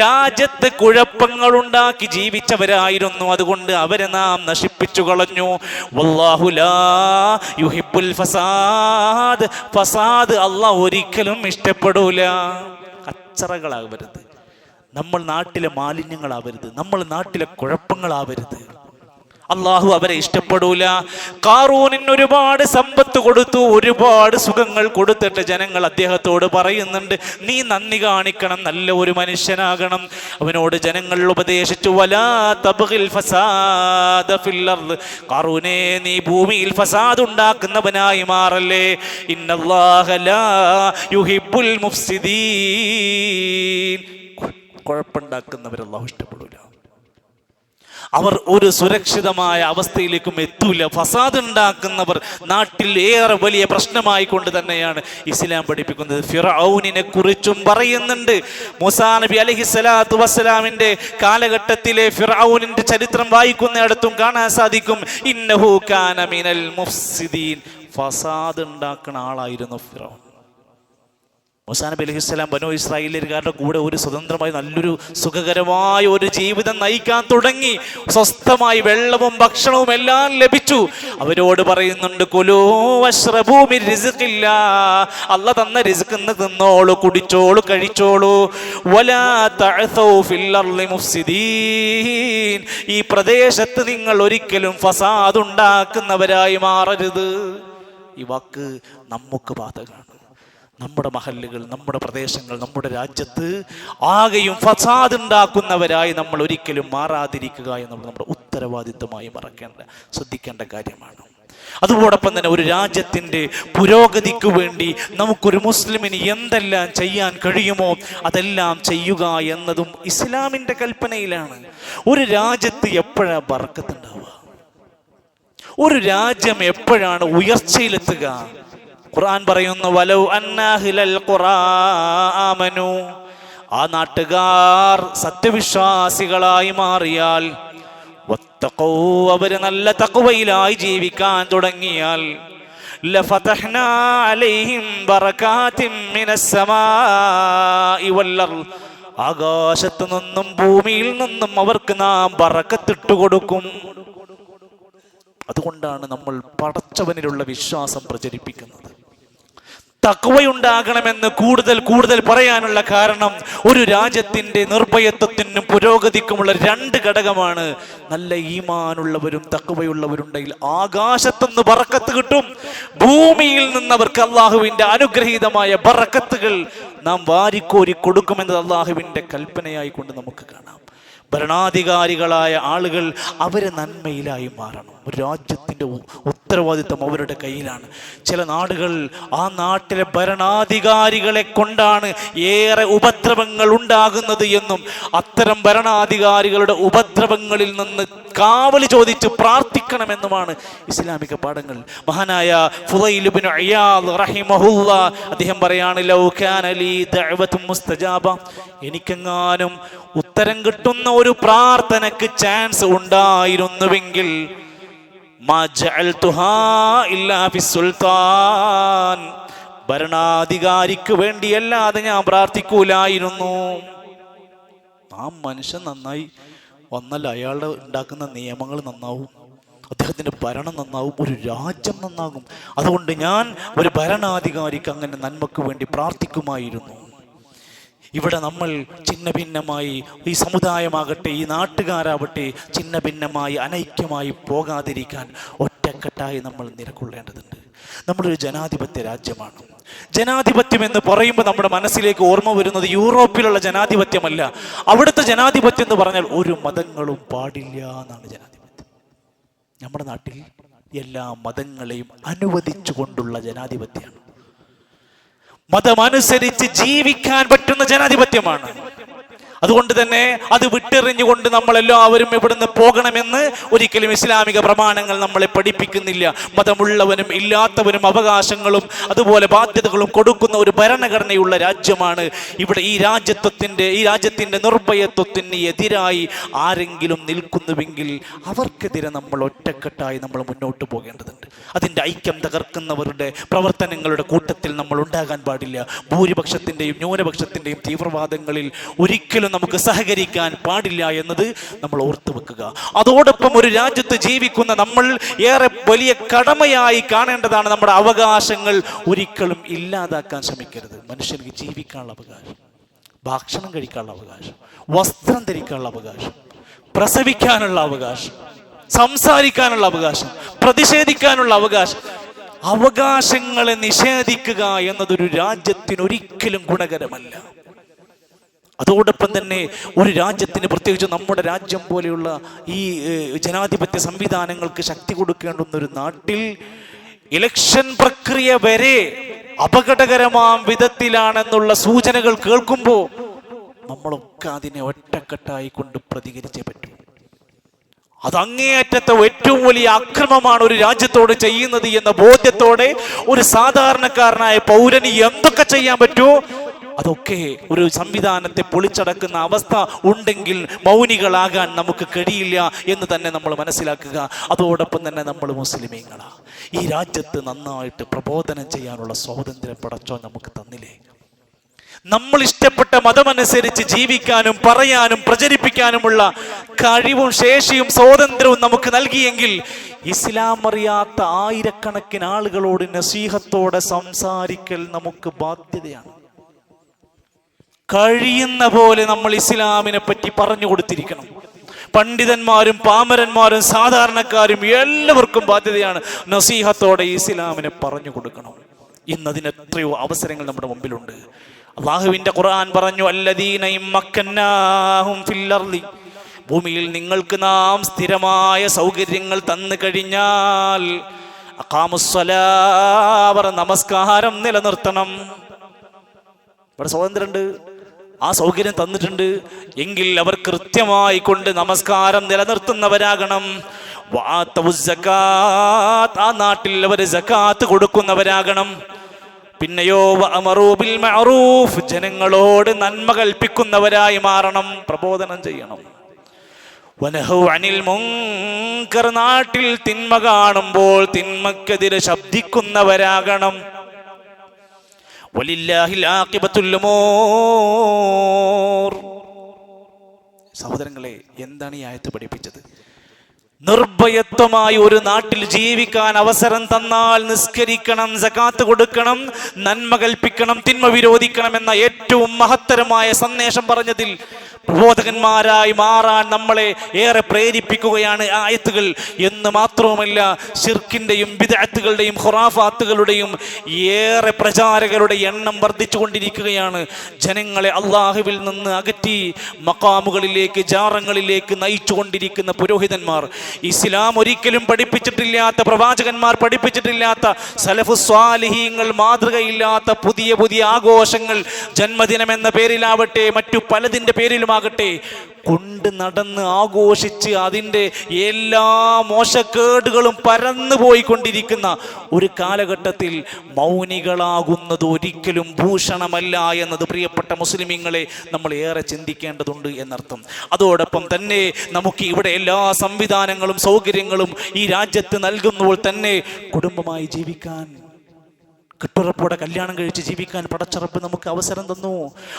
Speaker 1: രാജ്യത്ത് കുഴപ്പങ്ങൾ ഉണ്ടാക്കി ജീവിച്ചവരായിരുന്നു, അതുകൊണ്ട് അവരെ നാം നശിപ്പിച്ചു കളഞ്ഞു. വല്ലാഹു ലാ യുഹിബ്ബുൽ ഫസാദ്, ഫസാദ് അല്ലാഹു ഒരിക്കലും ഇഷ്ടപ്പെടൂല. കച്ചറകളാവരുത്, നമ്മൾ നാട്ടിലെ മാലിന്യങ്ങളാവരുത്, നമ്മൾ നാട്ടിലെ കുഴപ്പങ്ങളാവരുത്. അള്ളാഹു അവരെ ഇഷ്ടപ്പെടൂല. ഖാറൂനിന് ഒരുപാട് സമ്പത്ത് കൊടുത്തു, ഒരുപാട് സുഖങ്ങൾ കൊടുത്തിട്ട് ജനങ്ങൾ അദ്ദേഹത്തോട് പറയുന്നുണ്ട്, നീ നന്ദി കാണിക്കണം, നല്ല ഒരു മനുഷ്യനാകണം. അവനോട് ജനങ്ങൾ ഉപദേശിച്ചു, വലാ തബ്ഗിൽ ഫസാദ ഫിൽ അർദ്, ഖാറൂനേ നീ ഭൂമിയിൽ ഫസാദ് ഉണ്ടാക്കുന്നവനായി മാറല്ലേ. ഇന്നല്ലാഹ ലാ യുഹിബ്ബുൽ മുഫ്സിദീൻ, കുഴപ്പമുണ്ടാക്കുന്നവരെ അല്ലാഹു ഇഷ്ടപ്പെടൂല. അവർ ഒരു സുരക്ഷിതമായ അവസ്ഥയിലേക്കും എത്തൂല. ഫസാദ് ഉണ്ടാക്കുന്നവർ നാട്ടിൽ ഏറെ വലിയ പ്രശ്നമായി കൊണ്ട് തന്നെയാണ് ഇസ്ലാം പഠിപ്പിക്കുന്നത്. ഫിർഔനിനെ കുറിച്ചും പറയുന്നുണ്ട്. മൂസാ നബി അലൈഹിസ്സലാത്തു വസ്സലാമിന്റെ കാലഘട്ടത്തിലെ ഫിർഔനിന്റെ ചരിത്രം വായിക്കുന്നിടത്തും കാണാൻ സാധിക്കും, ഇന്നഹു കാന മിനൽ മുഫ്സിദീൻ, ഫസാദ് ഉണ്ടാക്കുന്ന ആളായിരുന്നു ഫിർഔൻ. മൂസാ നബി അലൈഹിസ്സലാം ബനൂ ഇസ്രായേലിയരുടെ കൂടെ ഒരു സ്വതന്ത്രമായി നല്ലൊരു സുഖകരമായ ഒരു ജീവിതം നയിക്കാൻ തുടങ്ങി. സ്വസ്ഥമായി വെള്ളവും ഭക്ഷണവും എല്ലാം ലഭിച്ചു. അവരോട് പറയുന്നുണ്ട്, കുലൂ വശ്റബൂ മിൻ റിസ്ഖില്ലാ, അല്ലാഹ് തന്ന റിസ്ഖിന്ന് തിന്നോളൂ, കുടിച്ചോളൂ, കഴിച്ചോളൂ. വലാ തഅസൗ ഫിൽ അർളി മുഫ്സിദീൻ, ഈ പ്രദേശത്ത് നിങ്ങൾ ഒരിക്കലും ഫസാദ് ഉണ്ടാക്കുന്നവരായി മാറരുത്. ഈ വാക്ക് നമുക്ക് ബാധകമാണ്. നമ്മുടെ മഹല്ലുകൾ, നമ്മുടെ പ്രദേശങ്ങൾ, നമ്മുടെ രാജ്യത്ത് ആകെയും ഫസാദ് ഉണ്ടാക്കുന്നവരായി നമ്മൾ ഒരിക്കലും മാറാതിരിക്കുക എന്നുള്ളത് നമ്മുടെ ഉത്തരവാദിത്വമായി ശ്രദ്ധിക്കേണ്ട കാര്യമാണ്. അതോടൊപ്പം തന്നെ ഒരു രാജ്യത്തിൻ്റെ പുരോഗതിക്ക് വേണ്ടി നമുക്കൊരു മുസ്ലിമിന് എന്തെല്ലാം ചെയ്യാൻ കഴിയുമോ അതെല്ലാം ചെയ്യുക എന്നതും ഇസ്ലാമിൻ്റെ കൽപ്പനയിലാണ്. ഒരു രാജ്യത്ത് എപ്പോഴാണ് ബർക്കത്ത് ഉണ്ടാവുക? ഒരു രാജ്യം എപ്പോഴാണ് ഉയർച്ചയിലെത്തുക? ഖുർആൻ പറയുന്നു, വലൗ അന്നഹ്ലൽ ഖുറാ ആമനു, ആ നാട്ടുകാർ സത്യവിശ്വാസികളായി മാറിയാൽ, വത്തഖൂ, അവര് നല്ല തഖ്വയിലായി ജീവിക്കാൻ തുടങ്ങിയാൽ, ലഫതഹ്നാ അലൈഹിം ബറകാതിൻ മിനസ് സമാഇ വൽ അർദ്, ആകാശത്തു നിന്നും ഭൂമിയിൽ നിന്നും അവർക്ക് നാം ബറക്കത്തിട്ട് കൊടുക്കും. അതുകൊണ്ടാണ് നമ്മൾ പടച്ചവനിലുള്ള വിശ്വാസം പ്രചരിപ്പിക്കുന്നത്. തഖ്വയുണ്ടാകണമെന്ന് കൂടുതൽ കൂടുതൽ പറയാനുള്ള കാരണം ഒരു രാജ്യത്തിൻ്റെ നിർഭയത്വത്തിനും പുരോഗതിക്കുമുള്ള രണ്ട് ഘടകമാണ്. നല്ല ഈമാനുള്ളവരും തഖ്വയുള്ളവരുണ്ടെങ്കിൽ ആകാശത്തുനിന്ന് ബറക്കത്ത് കിട്ടും, ഭൂമിയിൽ നിന്നവർക്ക് അള്ളാഹുവിൻ്റെ അനുഗ്രഹീതമായ ബറക്കത്തുകൾ നാം വാരിക്കോരി കൊടുക്കുമെന്നത് അള്ളാഹുവിൻ്റെ കൽപ്പനയായി കൊണ്ട് നമുക്ക് കാണാം. ഭരണാധികാരികളായ ആളുകൾ അവരെ നന്മയിലായി മാറണം. ഒരു രാജ്യത്തിൻ്റെ ഉത്തരവാദിത്വം അവരുടെ കയ്യിലാണ്. ചില നാടുകൾ, ആ നാട്ടിലെ ഭരണാധികാരികളെ കൊണ്ടാണ് ഏറെ ഉപദ്രവങ്ങൾ ഉണ്ടാകുന്നത് എന്നും അത്തരം ഭരണാധികാരികളുടെ ഉപദ്രവങ്ങളിൽ നിന്ന് കാവൽ ചോദിച്ച് പ്രാർത്ഥിക്കണമെന്നുമാണ് ഇസ്ലാമിക പാഠങ്ങൾ. മഹാനായ ഫുളൈൽ ഇബ്നു ഇയാദ് റഹിമഹുല്ലാ അദ്ദേഹം പറയാണ്, ലൗ കാന ലീ ദഅവത്തുൻ മുസ്തജാബ, എനിക്കെങ്ങാനും ഉത്തരം കിട്ടുന്ന ഒരു പ്രാർത്ഥനക്ക് ചാൻസ് ഉണ്ടായിരുന്നുവെങ്കിൽ, മാ ജഅൽതുഹാ ഇല്ലാ ഫിസ്സുൽത്താൻ, ഭരണാധികാരിക്ക് വേണ്ടിയല്ലാതെ ഞാൻ പ്രാർത്ഥിക്കൂലായിരുന്നു. ആ മനുഷ്യൻ നന്നായി വന്നല്ല, അയാളുടെ ഉണ്ടാക്കുന്ന നിയമങ്ങൾ നന്നാവും, അദ്ദേഹത്തിൻ്റെ ഭരണം നന്നാവും, ഒരു രാജ്യം നന്നാകും. അതുകൊണ്ട് ഞാൻ ഒരു ഭരണാധികാരിക്ക് അങ്ങനെ നന്മക്ക് വേണ്ടി പ്രാർത്ഥിക്കുമായിരുന്നു. ഇവിടെ നമ്മൾ ചിന്ന ഭിന്നമായി, ഈ സമുദായമാകട്ടെ ഈ നാട്ടുകാരാവട്ടെ ചിന്ന ഭിന്നമായി അനൈക്യമായി പോകാതിരിക്കാൻ ഒറ്റക്കെട്ടായി നമ്മൾ നിലകൊള്ളേണ്ടതുണ്ട്. നമ്മളൊരു ജനാധിപത്യ രാജ്യമാണ്. ജനാധിപത്യം എന്ന് പറയുമ്പോൾ നമ്മുടെ മനസ്സിലേക്ക് ഓർമ്മ വരുന്നത് യൂറോപ്പിലുള്ള ജനാധിപത്യമല്ല. അവിടുത്തെ ജനാധിപത്യം എന്ന് പറഞ്ഞാൽ ഒരു മതങ്ങളും പാടില്ല എന്നാണ് ജനാധിപത്യം. നമ്മുടെ നാട്ടിൽ എല്ലാ മതങ്ങളെയും അനുവദിച്ചു കൊണ്ടുള്ള ജനാധിപത്യമാണ്. മതമനുസരിച്ച് ജീവിക്കാൻ പറ്റുന്ന ജനാധിപത്യമാണ്. അതുകൊണ്ട് തന്നെ അത് വിട്ടെറിഞ്ഞുകൊണ്ട് നമ്മളെല്ലാവരും ഇവിടുന്ന് പോകണമെന്ന് ഒരിക്കലും ഇസ്ലാമിക പ്രമാണങ്ങൾ നമ്മളെ പഠിപ്പിക്കുന്നില്ല. മതമുള്ളവനും ഇല്ലാത്തവനും അവകാശങ്ങളും അതുപോലെ ബാധ്യതകളും കൊടുക്കുന്ന ഒരു ഭരണഘടനയുള്ള രാജ്യമാണ് ഇവിടെ. ഈ രാജ്യത്തിൻ്റെ നിർഭയത്വത്തിന് എതിരായി ആരെങ്കിലും നിൽക്കുന്നുവെങ്കിൽ അവർക്കെതിരെ നമ്മൾ ഒറ്റക്കെട്ടായി നമ്മൾ മുന്നോട്ട് പോകേണ്ടതുണ്ട്. അതിൻ്റെ ഐക്യം തകർക്കുന്നവരുടെ പ്രവർത്തനങ്ങളുടെ കൂട്ടത്തിൽ നമ്മൾ ഉണ്ടാകാൻ പാടില്ല. ഭൂരിപക്ഷത്തിൻ്റെയും ന്യൂനപക്ഷത്തിൻ്റെയും തീവ്രവാദങ്ങളിൽ ഒരിക്കലും നമുക്ക് സഹകരിക്കാൻ പാടില്ല എന്നത് നമ്മൾ ഓർത്തു വെക്കുക. അതോടൊപ്പം ഒരു രാജ്യത്ത് ജീവിക്കുന്ന നമ്മൾ ഏറെ വലിയ കടമയായി കാണേണ്ടതാണ് നമ്മുടെ അവകാശങ്ങൾ ഒരിക്കലും ഇല്ലാതാക്കാൻ ശ്രമിക്കരുത്. മനുഷ്യർക്ക് ജീവിക്കാനുള്ള അവകാശം, ഭക്ഷണം കഴിക്കാനുള്ള അവകാശം, വസ്ത്രം ധരിക്കാനുള്ള അവകാശം, പ്രസവിക്കാനുള്ള അവകാശം, സംസാരിക്കാനുള്ള അവകാശം, പ്രതിഷേധിക്കാനുള്ള അവകാശം. അവകാശങ്ങളെ നിഷേധിക്കുക എന്നതൊരു രാജ്യത്തിന് ഒരിക്കലും ഗുണകരമല്ല. അതോടൊപ്പം തന്നെ ഒരു രാജ്യത്തിന്, പ്രത്യേകിച്ച് നമ്മുടെ രാജ്യം പോലെയുള്ള ഈ ജനാധിപത്യ സംവിധാനങ്ങൾക്ക് ശക്തി കൊടുക്കേണ്ടുന്ന ഒരു നാട്ടിൽ ഇലക്ഷൻ പ്രക്രിയ വരെ അപകടകരമാം വിധത്തിലാണെന്നുള്ള സൂചനകൾ കേൾക്കുമ്പോൾ നമ്മളൊക്കെ അതിനെ ഒറ്റക്കെട്ടായി കൊണ്ട് പ്രതികരിച്ചേ പറ്റൂ. അത് അങ്ങേയറ്റത്തെ ഏറ്റവും വലിയ അക്രമമാണ് ഒരു രാജ്യത്തോട് ചെയ്യുന്നത് എന്ന ബോധ്യത്തോടെ ഒരു സാധാരണക്കാരനായ പൗരന് എന്തൊക്കെ ചെയ്യാൻ പറ്റുമോ അതൊക്കെ, ഒരു സംവിധാനത്തെ പൊളിച്ചടക്കുന്ന അവസ്ഥ ഉണ്ടെങ്കിൽ മൗനികളാകാൻ നമുക്ക് കഴിയില്ല എന്ന് തന്നെ നമ്മൾ മനസ്സിലാക്കുക. അതോടൊപ്പം തന്നെ നമ്മൾ മുസ്ലിമീങ്ങളാണ്. ഈ രാജ്യത്ത് നന്നായിട്ട് പ്രബോധനം ചെയ്യാനുള്ള സ്വാതന്ത്ര്യം പടച്ചോൻ നമുക്ക് തന്നില്ലേ? നമ്മൾ ഇഷ്ടപ്പെട്ട മതമനുസരിച്ച് ജീവിക്കാനും പറയാനും പ്രചരിപ്പിക്കാനുമുള്ള കഴിവും ശേഷിയും സ്വാതന്ത്ര്യവും നമുക്ക് നൽകിയെങ്കിൽ ഇസ്ലാം അറിയാത്ത ആയിരക്കണക്കിന് ആളുകളോട് നസീഹത്തോടെ സംസാരിക്കൽ നമുക്ക് ബാധ്യതയാണ്. കഴിയുന്ന പോലെ നമ്മൾ ഇസ്ലാമിനെ പറ്റി പറഞ്ഞു കൊടുത്തിരിക്കണം. പണ്ഡിതന്മാരും പാമരന്മാരും സാധാരണക്കാരും എല്ലാവർക്കും ബാധ്യതയാണ് നസീഹത്തോടെ ഇസ്ലാമിനെ പറഞ്ഞു കൊടുക്കണം. ഇന്നതിന് എത്രയോ അവസരങ്ങൾ നമ്മുടെ മുമ്പിലുണ്ട്. അല്ലാഹുവിന്റെ ഖുർആൻ പറഞ്ഞു, അല്ലദീന ഇമ്മക്കന്നാഹും ഫിൽ അർളി, ഭൂമിയിൽ നിങ്ങൾക്ക് നാം സ്ഥിരമായ സൗകര്യങ്ങൾ തന്നു കഴിഞ്ഞാൽ അഖാമുസ്സലാ, അവർ നമസ്കാരം നിലനിർത്തണം. ഇവിടെ സ്വാതന്ത്ര്യമുണ്ട്, ആ സൗകര്യം തന്നിട്ടുണ്ട് എങ്കിൽ അവർ കൃത്യമായി കൊണ്ട് നമസ്കാരം നിലനിർത്തുന്നവരാകണം. ആ നാട്ടിൽ അവർ സകാത്ത് കൊടുക്കുന്നവരാകണം. പിന്നെയോ വഅമറൂ ബിൽ മഅറൂഫ്, ജനങ്ങളോട് നന്മ കൽപ്പിക്കുന്നവരായി മാറണം, പ്രബോധനം ചെയ്യണം. വനഹു അനിൽ മുൻകർ, നാട്ടിൽ തിന്മ കാണുമ്പോൾ തിന്മക്കെതിരെ ശബ്ദിക്കുന്നവരാകണം. വലില്ലാഹിൽ ആഖിബത്തുൽ ഉമൂർ. സഹോദരങ്ങളെ, എന്താണ് ഈ ആയത്ത് പഠിപ്പിച്ചത്? നിർഭയത്വമായി ഒരു നാട്ടിൽ ജീവിക്കാൻ അവസരം തന്നാൽ നിസ്കരിക്കണം, സകാത്ത് കൊടുക്കണം, നന്മ കൽപ്പിക്കണം, തിന്മ വിരോധിക്കണം എന്ന ഏറ്റവും മഹത്തരമായ സന്ദേശം പറഞ്ഞതിൽ പ്രബോധകന്മാരായി മാറാൻ നമ്മളെ ഏറെ പ്രേരിപ്പിക്കുകയാണ് ആയത്തുകൾ എന്ന് മാത്രവുമല്ല, ശിർക്കിന്റെയും ബിദ്അത്തുകളുടെയും ഖുറാഫാത്തുകളുടെയും ഏറെ പ്രചാരകരുടെ എണ്ണം വർദ്ധിച്ചുകൊണ്ടിരിക്കുകയാണ്. ജനങ്ങളെ അള്ളാഹുവിൽ നിന്ന് അകറ്റി മഖാമുകളിലേക്ക്, ജാറങ്ങളിലേക്ക് നയിച്ചുകൊണ്ടിരിക്കുന്ന പുരോഹിതന്മാർ, ഇസ്ലാം ഒരിക്കലും പഠിപ്പിച്ചിട്ടില്ലാത്ത, പ്രവാചകന്മാർ പഠിപ്പിച്ചിട്ടില്ലാത്ത, സലഫു സ്വാലിഹീങ്ങൾ മാതൃകയില്ലാത്ത പുതിയ പുതിയ ആഘോഷങ്ങൾ, ജന്മദിനം എന്ന പേരിലാവട്ടെ മറ്റു പലതിൻ്റെ പേരിലുമാകട്ടെ കൊണ്ട് നടന്ന് ആഘോഷിച്ച് അതിൻ്റെ എല്ലാ മോശക്കേടുകളും പരന്നു പോയിക്കൊണ്ടിരിക്കുന്ന ഒരു കാലഘട്ടത്തിൽ മൗനികളാകുന്നത് ഒരിക്കലും ഭൂഷണമല്ല എന്നത് പ്രിയപ്പെട്ട മുസ്ലിമീങ്ങളെ നമ്മൾ ഏറെ ചിന്തിക്കേണ്ടതുണ്ട് എന്നർത്ഥം. അതോടൊപ്പം തന്നെ നമുക്ക് ഇവിടെ എല്ലാ സംവിധാനങ്ങളും സൗകര്യങ്ങളും ഈ രാജ്യത്ത് നൽകുമ്പോൾ തന്നെ കുടുംബമായി ജീവിക്കാൻ, കെട്ടുറപ്പോടെ കല്യാണം കഴിച്ച് ജീവിക്കാൻ പടച്ചറപ്പ് നമുക്ക് അവസരം തന്നു.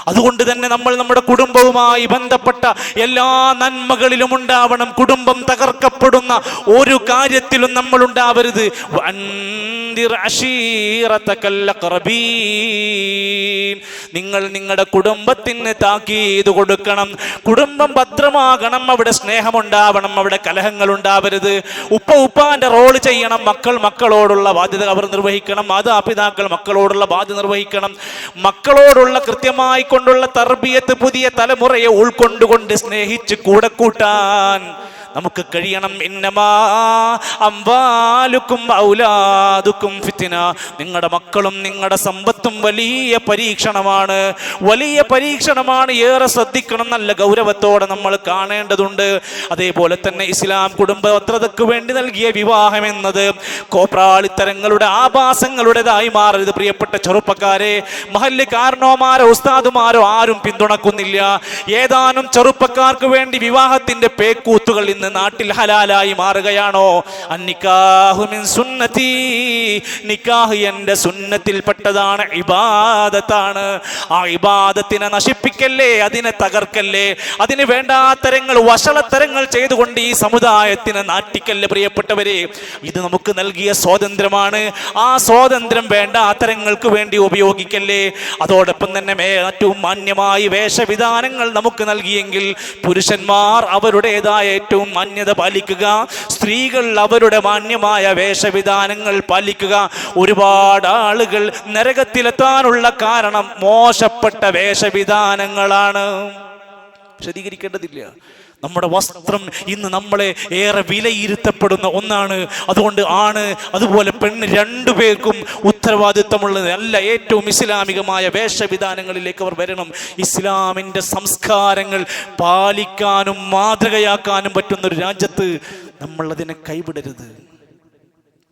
Speaker 1: അതുകൊണ്ട് തന്നെ നമ്മൾ നമ്മുടെ കുടുംബവുമായി ബന്ധപ്പെട്ട എല്ലാ നന്മകളിലും ഉണ്ടാവണം. കുടുംബം തകർക്കപ്പെടുന്ന ഒരു കാര്യത്തിലും നമ്മൾ ഉണ്ടാവരുത്. നിങ്ങൾ നിങ്ങളുടെ കുടുംബത്തിന് താക്കീത് കൊടുക്കണം. കുടുംബം ഭദ്രമാകണം, അവിടെ സ്നേഹമുണ്ടാവണം, അവിടെ കലഹങ്ങൾ ഉണ്ടാവരുത്. ഉപ്പാന്റെ റോള് ചെയ്യണം, മക്കളോടുള്ള ബാധ്യത അവർ നിർവഹിക്കണം, മാതാപിതാക്കൾ മക്കളോടുള്ള ബാധ്യത നിർവഹിക്കണം. മക്കളോടുള്ള കൃത്യമായി കൊണ്ടുള്ള തർബിയത്ത് പുതിയ തലമുറയെ ഉൾക്കൊണ്ടുകൊണ്ട് സ്നേഹിച്ച് കൂടെ കൂട്ടാൻ നമുക്ക് കഴിയണം. ഇന്നമാ അംവാലുക്കും ഔലാദുക്കും ഫിത്ന, നിങ്ങളുടെ മക്കളും നിങ്ങളുടെ സമ്പത്തും വലിയ പരീക്ഷണമാണ്, വലിയ പരീക്ഷണമാണ്. ഏറെ ശ്രദ്ധിക്കണം, നല്ല ഗൗരവത്തോടെ നമ്മൾ കാണേണ്ടതുണ്ട്. അതേപോലെ തന്നെ ഇസ്ലാം കുടുംബ ഭദ്രതയ്ക്ക് വേണ്ടി നൽകിയ വിവാഹം എന്നത് കോപ്രാളിത്തരങ്ങളുടെ ആഭാസങ്ങളുടേതായി മാറരുത്. പ്രിയപ്പെട്ട ചെറുപ്പക്കാരെ, മഹല്ല് കാരണവന്മാരോ ഉസ്താദുമാരോ ആരും പിന്തുണക്കുന്നില്ല. ഏതാനും ചെറുപ്പക്കാർക്ക് വേണ്ടി വിവാഹത്തിന്റെ പേക്കൂത്തുകൾ ഇന്ന് നാട്ടിൽ ഹലാലായി മാറുകയാണോ? അന്നിക്കാഹു മിൻ സുന്നതി, നിക്കാഹ് എൻ്റെ സുന്നത്തിൽപ്പെട്ടതാണ്, ഇബാദത്താണ്. ആ ഇബാദത്തിനെ നശിപ്പിക്കല്ലേ, അതിനെ തകർക്കല്ലേ, അതിന് വേണ്ടാത്തരങ്ങൾ വഷളത്തരങ്ങൾ ചെയ്തുകൊണ്ട് ഈ സമുദായത്തിനെ നാട്ടിക്കല്ലേ. പ്രിയപ്പെട്ടവരെ, ഇത് നമുക്ക് നൽകിയ സ്വാതന്ത്ര്യമാണ്. ആ സ്വാതന്ത്ര്യം വേണ്ടാത്തരങ്ങൾക്ക് വേണ്ടി ഉപയോഗിക്കല്ലേ. അതോടൊപ്പം തന്നെ ഏറ്റവും മാന്യമായി വേഷവിധാനങ്ങൾ നമുക്ക് നൽകിയെങ്കിൽ പുരുഷന്മാർ അവരുടേതായ ഏറ്റവും മാന്യത പാലിക്കുക, സ്ത്രീകൾ അവരുടെ മാന്യമായ വേഷവിധാനങ്ങൾ പാലിക്കുക. ഒരുപാട് ആളുകൾ നരകത്തിലെത്താനുള്ള കാരണം മോശപ്പെട്ട വേഷവിധാനങ്ങളാണ്. വിശദീകരിക്കേണ്ടതില്ല. നമ്മുടെ വസ്ത്രം ഇന്ന് നമ്മളെ ഏറെ വിലയിരുത്തപ്പെടുന്ന ഒന്നാണ്. അതുകൊണ്ട് ആണ് അതുപോലെ പെണ്ണ് രണ്ടുപേർക്കും ഉത്തരവാദിത്തമുള്ളത് അല്ല. ഏറ്റവും ഇസ്ലാമികമായ വേഷവിധാനങ്ങളിലേക്ക് അവർ വരണം. ഇസ്ലാമിൻ്റെ സംസ്കാരങ്ങൾ പാലിക്കാനും മാതൃകയാക്കാനും പറ്റുന്ന ഒരു രാജ്യത്ത് നമ്മൾ അതിനെ കൈവിടരുത്.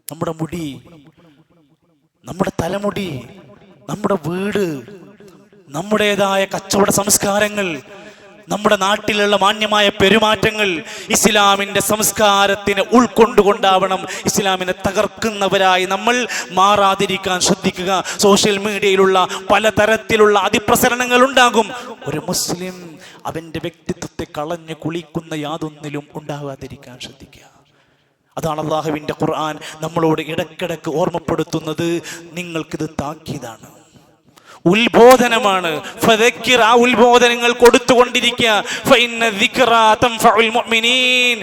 Speaker 1: നമ്മുടെ മുടി, നമ്മുടെ തലമുടി, നമ്മുടെ വീട്, നമ്മുടേതായ കച്ചവട സംസ്കാരങ്ങൾ, നമ്മുടെ നാട്ടിലുള്ള മാന്യമായ പെരുമാറ്റങ്ങൾ ഇസ്ലാമിൻ്റെ സംസ്കാരത്തിനെ ഉൾക്കൊണ്ടുകൊണ്ടാവണം. ഇസ്ലാമിനെ തകർക്കുന്നവരായി നമ്മൾ മാറാതിരിക്കാൻ ശ്രദ്ധിക്കുക. സോഷ്യൽ മീഡിയയിലുള്ള പലതരത്തിലുള്ള അതിപ്രസരണങ്ങൾ ഉണ്ടാകും. ഒരു മുസ്ലിം അവൻ്റെ വ്യക്തിത്വത്തെ കളഞ്ഞു കുളിക്കുന്ന യാതൊന്നിലും ഉണ്ടാകാതിരിക്കാൻ ശ്രദ്ധിക്കുക. അതാണ് അല്ലാഹുവിൻ്റെ ഖുർആൻ നമ്മളോട് ഇടക്കിടക്ക് ഓർമ്മപ്പെടുത്തുന്നത്. നിങ്ങൾക്കിത് താക്കീതാണ്, ഉത്ബോധനമാണ്. ഫദക്കിർ, ആ ഉത്ബോധനങ്ങൾ കൊടുത്തുകൊണ്ടിരിക്കുക. ഫഇന്ന ദിക്റാ തൻഫഉൽ മുഅ്മിനീൻ,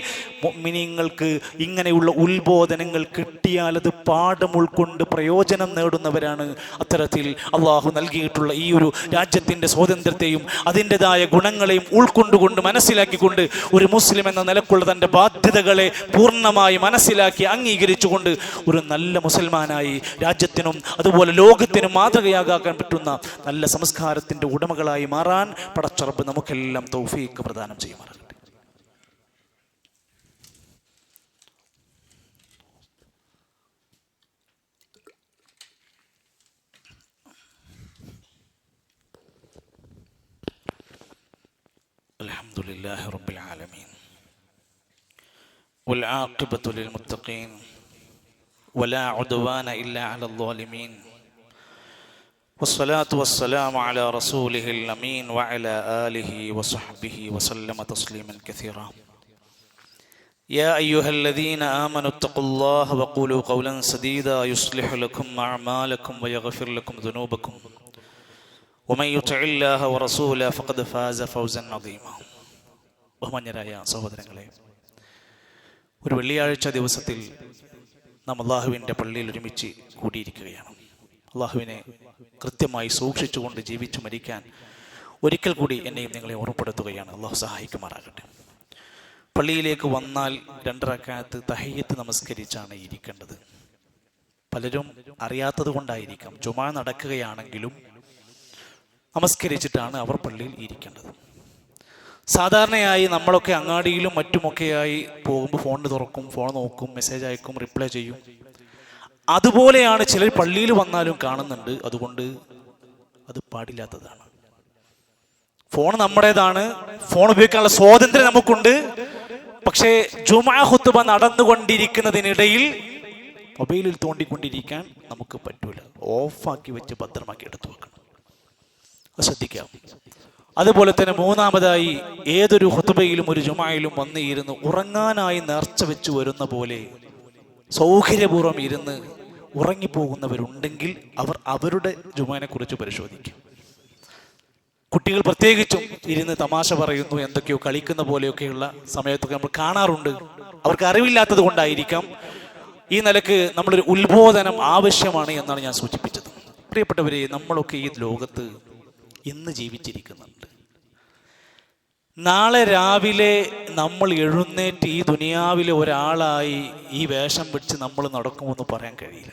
Speaker 1: മുഅ്മിനീങ്ങൾക്ക് ഇങ്ങനെയുള്ള ഉത്ബോധനങ്ങൾ കിട്ടിയാൽ അത് പാഠം ഉൾക്കൊണ്ട് പ്രയോജനം നേടുന്നവരാണ്. അത്തരത്തിൽ അള്ളാഹു നൽകിയിട്ടുള്ള ഈ ഒരു രാജ്യത്തിൻ്റെ സ്വാതന്ത്ര്യത്തെയും അതിൻ്റെതായ ഗുണങ്ങളെയും ഉൾക്കൊണ്ടുകൊണ്ട് മനസ്സിലാക്കിക്കൊണ്ട് ഒരു മുസ്ലിം എന്ന നിലക്കുള്ള തൻ്റെ ബാധ്യതകളെ പൂർണ്ണമായി മനസ്സിലാക്കി അംഗീകരിച്ചുകൊണ്ട് ഒരു നല്ല മുസൽമാനായി രാജ്യത്തിനും അതുപോലെ ലോകത്തിനും മാതൃകയാകാൻ പറ്റുന്ന നല്ല സംസ്കാരത്തിൻ്റെ ഉടമകളായി മാറാൻ പടച്ച റബ്ബ് നമുക്കെല്ലാം തൗഫീഖ് പ്രദാനം ചെയ്യുമാറാകട്ടെ. അൽഹംദുലില്ലാഹി റബ്ബിൽ ആലമീൻ വൽ ആഖിബത്തു ലിൽ മുത്തഖീൻ വലാ ഉദ്വാന ഇല്ലാ അലൽ ളാലിമീൻ വസ്സലാത്തു വസ്സലാമു അലാ റസൂലിഹിൽ അമീൻ വഅലാ ആലിഹി വസഹ്ബിഹി വസല്ലമ തസ്ലീമൻ കസീറാ. യാ അയ്യുഹല്ലദീന ആമനു തഖുല്ലാഹ വഖൂലു ഖൗലൻ സദീദാ യുസ്ലിഹു ലക്കും അഅമാലക്കും വയഗ്ഫിർ ലക്കും ദുനൂബക്കും വമൻ യുതിഇല്ലാഹ വറസൂലഹു ഫഖദ് ഫാസ ഫൗസൻ അദീമാ. ബഹുമാന്യരായ സഹോദരങ്ങളെ, ഒരു വെള്ളിയാഴ്ച ദിവസത്തിൽ നാം അല്ലാഹുവിൻ്റെ പള്ളിയിൽ ഒരുമിച്ച് കൂടിയിരിക്കുകയാണ്. അല്ലാഹുവിനെ കൃത്യമായി സൂക്ഷിച്ചുകൊണ്ട് ജീവിച്ചു മരിക്കാൻ ഒരിക്കൽ കൂടി എന്നെയും നിങ്ങളെ ഓർമ്മപ്പെടുത്തുകയാണ്. അല്ലാഹു സഹായിക്കുമാറാകട്ടെ. പള്ളിയിലേക്ക് വന്നാൽ 2 റക്അത്ത് തഹയ്യത്ത് നമസ്കരിച്ചാണ് ഇരിക്കേണ്ടത്. പലരും അറിയാത്തത് കൊണ്ടായിരിക്കാം, ജുമാ നടക്കുകയാണെങ്കിലും നമസ്കരിച്ചിട്ടാണ് അവർ പള്ളിയിൽ ഇരിക്കേണ്ടത്. സാധാരണയായി നമ്മളൊക്കെ അങ്ങാടിയിലും മറ്റുമൊക്കെയായി പോകുമ്പോൾ ഫോൺ തുറക്കും, ഫോൺ നോക്കും, മെസ്സേജ് അയക്കും, റിപ്ലൈ ചെയ്യും. അതുപോലെയാണ് ചിലർ പള്ളിയിൽ വന്നാലും കാണുന്നുണ്ട്. അതുകൊണ്ട് അത് പാടില്ലാത്തതാണ്. ഫോൺ നമ്മുടേതാണ്, ഫോൺ ഉപയോഗിക്കാനുള്ള സ്വാതന്ത്ര്യം നമുക്കുണ്ട്. പക്ഷേ ജുമാ ഖുത്ബ നടന്നുകൊണ്ടിരിക്കുന്നതിനിടയിൽ മൊബൈലിൽ തോണ്ടിക്കൊണ്ടിരിക്കാൻ നമുക്ക് പറ്റൂല. ഓഫാക്കി വെച്ച് ഭദ്രമാക്കി എടുത്തു വെക്കണം. ശ്രദ്ധിക്കാം. അതുപോലെ തന്നെ മൂന്നാമതായി, ഏതൊരു ഖുത്ബയിലും ഒരു ജുമായിലും വന്ന് ഇരുന്ന് ഉറങ്ങാനായി നേർച്ച വെച്ച് വരുന്ന പോലെ സൗകര്യപൂർവ്വം ഇരുന്ന് ഉറങ്ങിപ്പോകുന്നവരുണ്ടെങ്കിൽ അവർ അവരുടെ ജുമാനെ കുറിച്ച് പരിശോധിക്കും. കുട്ടികൾ പ്രത്യേകിച്ചും ഇരുന്ന് തമാശ പറയുന്നു, എന്തൊക്കെയോ കളിക്കുന്ന പോലെയൊക്കെയുള്ള സമയത്തൊക്കെ നമ്മൾ കാണാറുണ്ട്. അവർക്ക് അറിവില്ലാത്തത് കൊണ്ടായിരിക്കാം. ഈ നിലക്ക് നമ്മളൊരു ഉത്ബോധനം ആവശ്യമാണ് എന്നാണ് ഞാൻ സൂചിപ്പിച്ചത്. പ്രിയപ്പെട്ടവരെ, നമ്മളൊക്കെ ഈ ലോകത്ത് ഇന്ന് ജീവിച്ചിരിക്കുന്നുണ്ട്. നാളെ രാവിലെ നമ്മൾ എഴുന്നേറ്റ് ഈ ദുനിയാവിലെ ഒരാളായി ഈ വേഷം വെച്ച് നമ്മൾ നടക്കുമെന്ന് പറയാൻ കഴിയില്ല.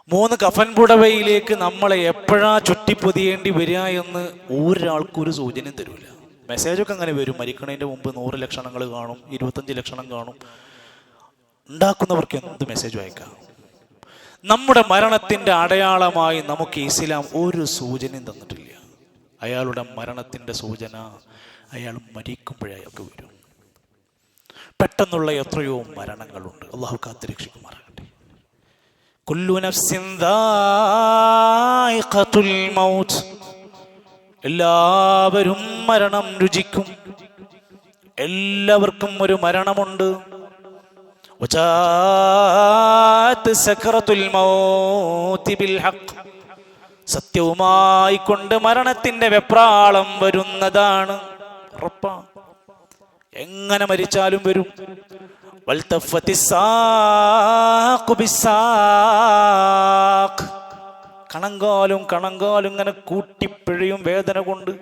Speaker 1: 3 കഫൻ പുടവയിലേക്ക് നമ്മളെ എപ്പോഴാ ചുറ്റിപ്പൊതിയേണ്ടി വരിക എന്ന് ഒരാൾക്കൊരു സൂചനയും തരൂല. മെസ്സേജൊക്കെ അങ്ങനെ വരും, മരിക്കണതിൻ്റെ മുമ്പ് 100 ലക്ഷണങ്ങൾ കാണും, 25 ലക്ഷണം കാണും. ഉണ്ടാക്കുന്നവർക്ക് എന്ത് മെസ്സേജ് അയക്കാം. നമ്മുടെ മരണത്തിൻ്റെ അടയാളമായി നമുക്ക് ഇസ്ലാം ഒരു സൂചനയും തന്നിട്ടില്ല. അയാളുടെ മരണത്തിൻ്റെ സൂചന അയാൾ മരിക്കുമ്പോഴൊക്കെ വരും. പെട്ടെന്നുള്ള എത്രയോ മരണങ്ങളുണ്ട്. അള്ളാഹു കാത്തുരക്ഷിക്കുമാറാകട്ടെ. കുല്ലു നഫ്സിൻ ദായിഖത്തുൽ മൗത്ത്, എല്ലാവരും മരണം രുചിക്കും. എല്ലാവർക്കും ഒരു മരണമുണ്ട്. സത്യവുമായി കൊണ്ട് മരണത്തിന്റെ വെപ്രാളം വരുന്നതാണ്. എങ്ങനെ മരിച്ചാലും വരും. വൽതഫത്തിസ്സാഖു ബിസ്സാഖ്, കണങ്കാലും ഇങ്ങനെ കൂട്ടിപ്പിഴയും വേദന കൊണ്ട്.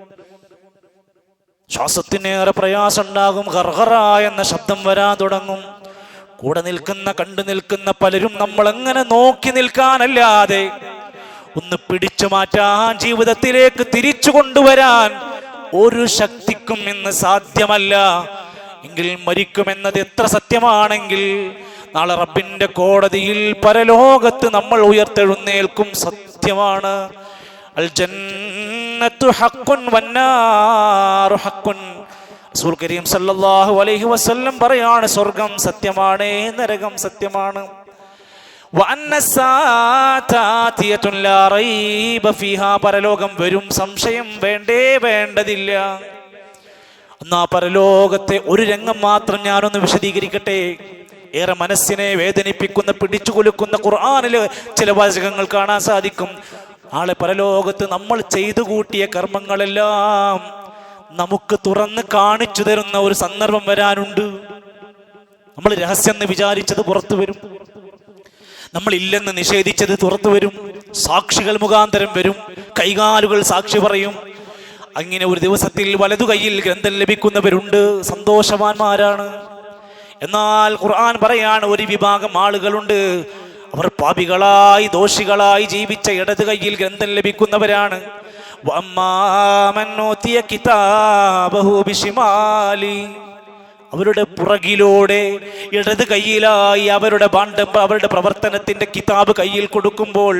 Speaker 1: ശ്വാസത്തിനേറെ പ്രയാസം ഉണ്ടാകും. ഗർഗറ എന്ന ശബ്ദം വരാൻ തുടങ്ങും. കൂടെ നിൽക്കുന്ന കണ്ടു നിൽക്കുന്ന പലരും നമ്മൾ എങ്ങനെ നോക്കി നിൽക്കാനല്ലാതെ ഒന്ന് പിടിച്ചു മാറ്റാൻ, ജീവിതത്തിലേക്ക് തിരിച്ചു കൊണ്ടുവരാൻ ഒരു ശക്തിക്കും ഇന്ന് സാധ്യമല്ല. എങ്കിൽ മരിക്കുമെന്നത് എത്ര സത്യമാണെങ്കിൽ നാളെ റബ്ബിന്റെ കോടതിയിൽ പരലോകത്ത് നമ്മൾ ഉയർത്തെഴുന്നേൽക്കും സത്യമാണ്. അൽ ജന്നത്തു ഹഖ്ഖുൻ വന്നാറു ഹഖ്ഖുൻ. റസൂൽ കരീം സല്ലല്ലാഹു അലൈഹി വസല്ലം പറയാണ്, സ്വർഗം സത്യമാണ്, നരകം സത്യമാണ്. പരലോകം വരും, സംശയം വേണ്ടതില്ല. എന്നാ പരലോകത്തെ ഒരു രംഗം മാത്രം ഞാനൊന്ന് വിശദീകരിക്കട്ടെ. ഏറെ മനസ്സിനെ വേദനിപ്പിക്കുന്ന, പിടിച്ചു കുലുക്കുന്ന ഖുർആനില് ചില വാചകങ്ങൾ കാണാൻ സാധിക്കും. നാളെ പരലോകത്ത് നമ്മൾ ചെയ്തു കൂട്ടിയ കർമ്മങ്ങളെല്ലാം നമുക്ക് തുറന്ന് കാണിച്ചു തരുന്ന ഒരു സന്ദർഭം വരാനുണ്ട്. നമ്മൾ രഹസ്യം എന്ന് വിചാരിച്ചത് പുറത്തു വരും, നമ്മൾ ഇല്ലെന്ന് നിഷേധിച്ചത് പുറത്തു വരും, സാക്ഷികൾ മുഖാന്തരം വരും, കൈകാലുകൾ സാക്ഷി പറയും. അങ്ങനെ ഒരു ദിവസത്തിൽ വലതു കൈയിൽ ഗ്രന്ഥം ലഭിക്കുന്നവരുണ്ട്, സന്തോഷവാന്മാരാണ്. എന്നാൽ ഖുർആൻ പറയാണ്, ഒരു വിഭാഗം ആളുകളുണ്ട്, അവർ പാപികളായി ദോഷികളായി ജീവിച്ച ഇടത് കൈയിൽ ഗ്രന്ഥം ലഭിക്കുന്നവരാണ്. അവരുടെ പുറകിലൂടെ ഇടത് കൈയിലായി അവരുടെ അവരുടെ പ്രവർത്തനത്തിന്റെ കിതാബ് കയ്യിൽ കൊടുക്കുമ്പോൾ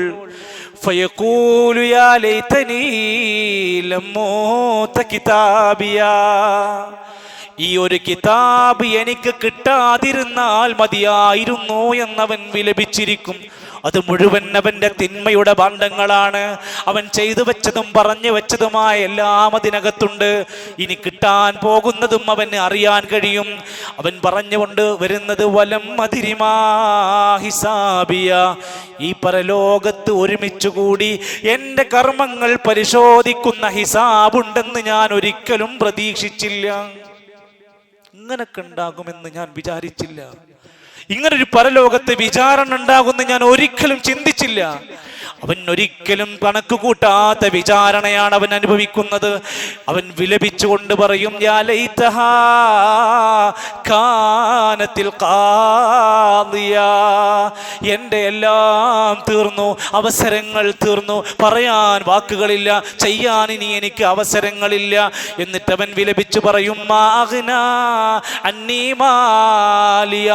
Speaker 1: ഫയഖൂലു യാ ലൈതനീ ലം മൂത കിതാബിയാ, ഈ ഒരു കിതാബ് എനിക്ക് കിട്ടാതിരുന്നാൽ മതിയായിരുന്നു എന്നവൻ വിലപിച്ചിരിക്കും. അത് മുഴുവൻ അവന്റെ തിന്മയുടെ ഭാണ്ഡങ്ങളാണ്. അവൻ ചെയ്തു വെച്ചതും പറഞ്ഞു വെച്ചതുമായ എല്ലാം അതിനകത്തുണ്ട്. ഇനി കിട്ടാൻ പോകുന്നതും അവന് അറിയാൻ കഴിയും. അവൻ പറഞ്ഞുകൊണ്ട് വരുന്നത് വലം മതിരിമാ ഹിസാബിയ, ഈ പരലോകത്ത് ഒരുമിച്ചുകൂടി എൻ്റെ കർമ്മങ്ങൾ പരിശോധിക്കുന്ന ഹിസാബുണ്ടെന്ന് ഞാൻ ഒരിക്കലും പ്രതീക്ഷിച്ചില്ല. ഇങ്ങനൊക്കെ ഉണ്ടാകുമെന്ന് ഞാൻ വിചാരിച്ചില്ല. ഇങ്ങനൊരു പരലോകത്ത് വിചാരണ ഉണ്ടാകുമെന്ന് ഞാൻ ഒരിക്കലും ചിന്തിച്ചില്ല. അവൻ ഒരിക്കലും കണക്ക് കൂട്ടാത്ത വിചാരണയാണ് അവൻ അനുഭവിക്കുന്നത്. അവൻ വിലപിച്ചുകൊണ്ട് പറയും, യാ ലൈതഹാ കാനത്തിൽ ഖാദിയാ, എൻ്റെ എല്ലാം തീർന്നു, അവസരങ്ങൾ തീർന്നു, പറയാൻ വാക്കുകളില്ല, ചെയ്യാൻ ഇനി എനിക്ക് അവസരങ്ങളില്ല. എന്നിട്ട് അവൻ വിലപിച്ചു പറയും, മാഗ്നാ അന്നീ മാലിയ,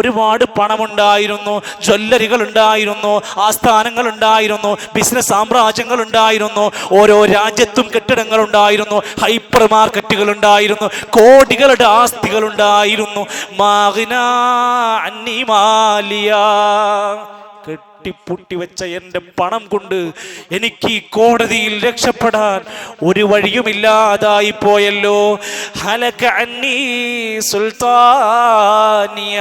Speaker 1: ഒരുപാട് പണമുണ്ടായിരുന്നു, ജ്വല്ലറികൾ ഉണ്ടായിരുന്നു, ആസ്ഥാനങ്ങൾ ഉണ്ടായിരുന്നു, ബിസിനസ് സാമ്രാജ്യങ്ങൾ ഉണ്ടായിരുന്നു, ഓരോ രാജ്യത്തും കെട്ടിടങ്ങൾ ഉണ്ടായിരുന്നു, ഹൈപ്പർ മാർക്കറ്റുകൾ ഉണ്ടായിരുന്നു, കോടികളുടെ ആസ്തികൾ ഉണ്ടായിരുന്നു. മാഗ്നാ അന്നീ മാലിയ, കെട്ടിപ്പൂട്ടി വെച്ച എൻ്റെ പണം കൊണ്ട് എനിക്ക് ഈ കോടതിയിൽ രക്ഷപ്പെടാൻ ഒരു വഴിയുമില്ലാതായി പോയല്ലോ. ഹലക അന്നീ സുൽത്താനിയ,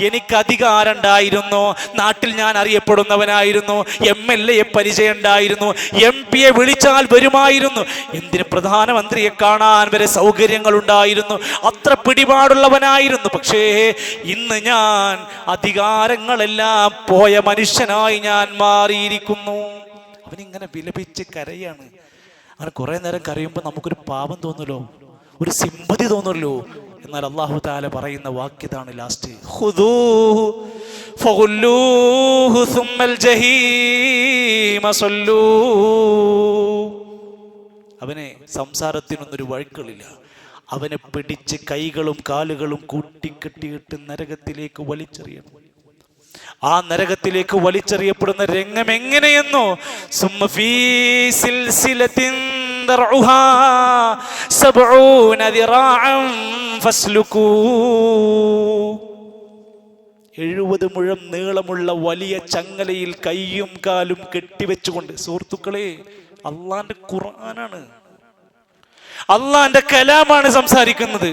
Speaker 1: എനിക്ക് അധികാരം ഉണ്ടായിരുന്നു, നാട്ടിൽ ഞാൻ അറിയപ്പെടുന്നവനായിരുന്നു, MLA പരിചയം ഉണ്ടായിരുന്നു, MP വിളിച്ചാൽ വരുമായിരുന്നു, എന്തിന് പ്രധാനമന്ത്രിയെ കാണാൻ വരെ സൗകര്യങ്ങൾ ഉണ്ടായിരുന്നു, അത്ര പിടിപാടുള്ളവനായിരുന്നു. പക്ഷേ ഇന്ന് ഞാൻ അധികാരങ്ങളെല്ലാം പോയ മനുഷ്യനായി ഞാൻ മാറിയിരിക്കുന്നു. അവനിങ്ങനെ വിലപിച്ച് കരയാണ്. അങ്ങനെ കുറെ നേരം കരയുമ്പോൾ നമുക്കൊരു പാപം തോന്നുമല്ലോ, ഒരു സിമ്പതി തോന്നുമല്ലോ. എന്നാൽ അല്ലാഹു തആല പറയുന്ന വാക്യതാണ് ലാസ്റ്റ്, ഖുദൂഹു ഫഗുല്ലൂഹു സുമ്മൽ ജഹീമ സല്ലൂ. അവനെ സംസാരത്തിനൊന്നൊരു വഴുക്കളില്ല. അവനെ പിടിച്ച് കൈകളും കാലുകളും കൂട്ടിക്കെട്ടിയിട്ട് നരകത്തിലേക്ക് വലിച്ചെറിയണം. ആ നരകത്തിലേക്ക് വലിച്ചെറിയപ്പെടുന്ന രംഗം എങ്ങനെയെന്നോ, സുമ്മ ഫീ സിൽസിലത്തിൻ ദർഉഹാ 70 ദിറാഅൻ ഫസ്ലുകൂ, 70 മുഴം നീളമുള്ള വലിയ ചങ്ങലയിൽ കൈയും കാലും കെട്ടിവെച്ചുകൊണ്ട്. സുഹൃത്തുക്കളെ, അള്ളാന്റെ ഖുർആനാണ്. അള്ളാന്റെ കലാമാണ് സംസാരിക്കുന്നത്.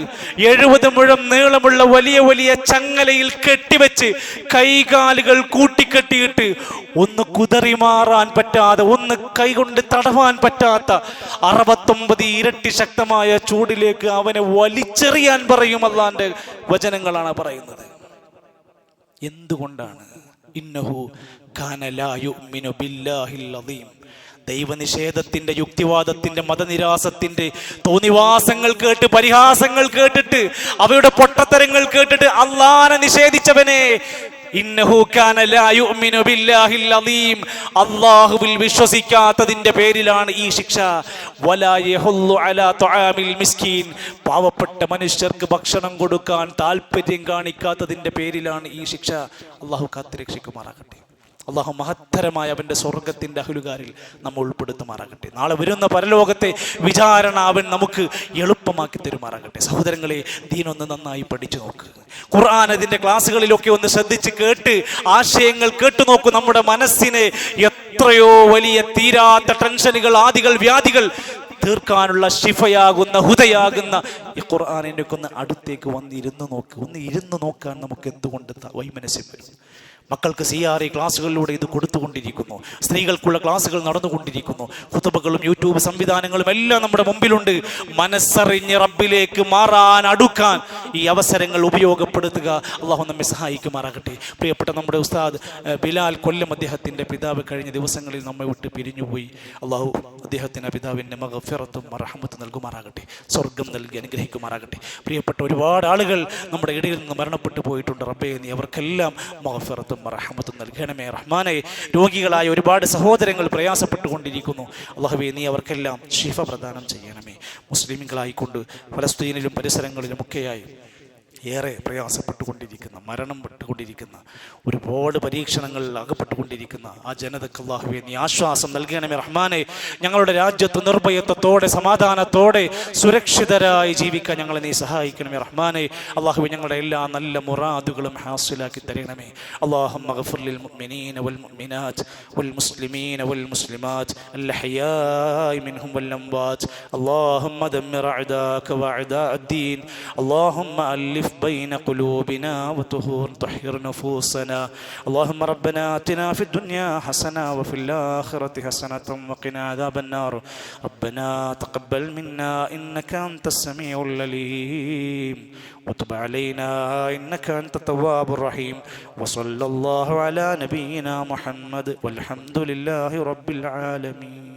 Speaker 1: 70 മുഴം നീളമുള്ള വലിയ വലിയ ചങ്ങലയിൽ കെട്ടിവെച്ച് കൈകാലുകൾ കൂട്ടിക്കെട്ടിയിട്ട് ഒന്ന് കുതറി മാറാൻ പറ്റാതെ, ഒന്ന് കൈകൊണ്ട് തടവാൻ പറ്റാത്ത 69 ഇരട്ടി ശക്തമായ ചൂടിലേക്ക് അവനെ വലിച്ചെറിയാൻ പറയും. അള്ളാന്റെ വചനങ്ങളാണ് പറയുന്നത്. എന്തുകൊണ്ടാണ്? ഇന്നഹു കാന ലാ യുഅ്മിനു ബില്ലാഹിൽ അദീം. ദൈവനിഷേധത്തിന്റെ, യുക്തിവാദത്തിന്റെ, മതനിരാസത്തിന്റെ തോന്നിവാസങ്ങൾ കേട്ട്, പരിഹാസങ്ങൾ കേട്ടിട്ട്, അവയുടെ പൊട്ടത്തരങ്ങൾ കേട്ടിട്ട് അള്ളാനെ നിഷേധിച്ചവനെ, ഇന്നഹു കാന ലാ യുഅ്മിനു ബില്ലാഹിൽ അദീം, അല്ലാഹുവിൽ വിശ്വസിക്കാത്തതിന്റെ പേരിലാണ് ഈ ശിക്ഷ. വലാ യഹുല്ലു അലാ തുആമിൽ മിസ്കീൻ, പാവപ്പെട്ട മനുഷ്യർക്ക് ഭക്ഷണം കൊടുക്കാൻ താല്പര്യം കാണിക്കാത്തതിന്റെ പേരിലാണ് ഈ ശിക്ഷ. അല്ലാഹു കാത്തുരക്ഷിക്കുമാറാകട്ടെ. അള്ളാഹു മഹത്തരമായ അവൻ്റെ സ്വർഗത്തിൻ്റെ അഹ്ലുകാരിൽ നമ്മൾ ഉൾപ്പെടുത്തുമാറാകട്ടെ. നാളെ വരുന്ന പരലോകത്തെ വിചാരണ അവൻ നമുക്ക് എളുപ്പമാക്കി തരുമാറാകട്ടെ. സഹോദരങ്ങളെ, ദീനൊന്ന് നന്നായി പഠിച്ചു നോക്ക്. ഖുർആൻ അതിൻ്റെ ക്ലാസ്സുകളിലൊക്കെ ഒന്ന് ശ്രദ്ധിച്ച് കേട്ട് ആശയങ്ങൾ കേട്ടു നോക്കൂ. നമ്മുടെ മനസ്സിനെ എത്രയോ വലിയ തീരാത്ത ടെൻഷനുകൾ, ആദികൾ, വ്യാധികൾ തീർക്കാനുള്ള ശിഫയാകുന്ന, ഹുദയാകുന്ന ഈ ഖുർആനിൻ്റെ ഒന്ന് അടുത്തേക്ക് വന്നിരുന്ന് നോക്ക്. ഒന്ന് ഇരുന്ന് നോക്കാൻ നമുക്ക് എന്തുകൊണ്ട് വൈമനസ്യം വരും? മക്കൾക്ക് CRE ക്ലാസ്സുകളിലൂടെ ഇത് കൊടുത്തുകൊണ്ടിരിക്കുന്നു. സ്ത്രീകൾക്കുള്ള ക്ലാസ്സുകൾ നടന്നുകൊണ്ടിരിക്കുന്നു. ഖുതുബകളും യൂട്യൂബ് സംവിധാനങ്ങളും എല്ലാം നമ്മുടെ മുമ്പിലുണ്ട്. മനസ്സറിഞ്ഞ് റബ്ബിലേക്ക് മാറാൻ, അടുക്കാൻ ഈ അവസരങ്ങൾ ഉപയോഗപ്പെടുത്തുക. അള്ളാഹു നമ്മെ സഹായിക്കുമാറാകട്ടെ. പ്രിയപ്പെട്ട നമ്മുടെ ഉസ്താദ് ബിലാൽ കൊല്ലം, അദ്ദേഹത്തിൻ്റെ പിതാവ് കഴിഞ്ഞ ദിവസങ്ങളിൽ നമ്മെ വിട്ട് പിരിഞ്ഞുപോയി. അള്ളാഹു അദ്ദേഹത്തിൻ്റെ പിതാവിൻ്റെ മഗ്ഫിറത്തും റഹ്മത്തും നൽകുമാറാകട്ടെ. സ്വർഗം നൽകി അനുഗ്രഹിക്കുമാറാകട്ടെ. പ്രിയപ്പെട്ട ഒരുപാട് ആളുകൾ നമ്മുടെ ഇടയിൽ നിന്ന് മരണപ്പെട്ടു പോയിട്ടുണ്ട്. റബ്ബേ, നീ അവർക്കെല്ലാം മഗ്ഫിറത്തും റഹ്മത്തും നൽകണമേ റഹ്മാനെ. രോഗികളായ ഒരുപാട് സഹോദരങ്ങൾ പ്രയാസപ്പെട്ടുകൊണ്ടിരിക്കുന്നു. അല്ലാഹുവേ, നീ അവർക്കെല്ലാം ശിഫ പ്രദാനം ചെയ്യണമേ. മുസ്ലിമുകളായിക്കൊണ്ട് ഫലസ്തീനിലും പരിസരങ്ങളിലുമൊക്കെയായി ഏറെ പ്രയാസപ്പെട്ടുകൊണ്ടിരിക്കുന്ന, മരണം പെട്ടുകൊണ്ടിരിക്കുന്ന, ഒരുപാട് പരീക്ഷണങ്ങളിൽ അകപ്പെട്ടുകൊണ്ടിരിക്കുന്ന ആ ജനതക്ക് അല്ലാഹുവേ നീ ആശ്വാസം നൽകണമേ റഹ്മാനെ. ഞങ്ങളുടെ രാജ്യത്ത് നിർഭയത്വത്തോടെ, സമാധാനത്തോടെ, സുരക്ഷിതരായി ജീവിക്കാൻ ഞങ്ങളെ നീ സഹായിക്കണമേ റഹ്മാനെ. അല്ലാഹുവേ, ഞങ്ങളുടെ എല്ലാ നല്ല മുറാദുകളും ഹാസിലാക്കി തരണമേ. അല്ലാഹുമ്മ ഗ്ഫിർ ലിൽ മുഅ്മിനീന വൽ മുഅ്മിനാത്ത് വൽ മുസ്ലിമീന വൽ മുസ്ലിമാത്ത് അൽ ഹയാഇ മിൻഹും വൽ അംവാത്ത്. അല്ലാഹുമ്മ ദമ്മിർ അഅദാക വഅദാ അദ്ദീൻ. അല്ലാഹുമ്മ അലിഫ് بين قلوبنا وطهر نفوسنا. اللهم ربنا آتنا في الدنيا حسنة وفي الآخرة حسنة وقنا عذاب النار. ربنا تقبل منا إنك أنت السميع العليم وتب علينا إنك أنت التواب الرحيم. وصلى الله على نبينا محمد والحمد لله رب العالمين.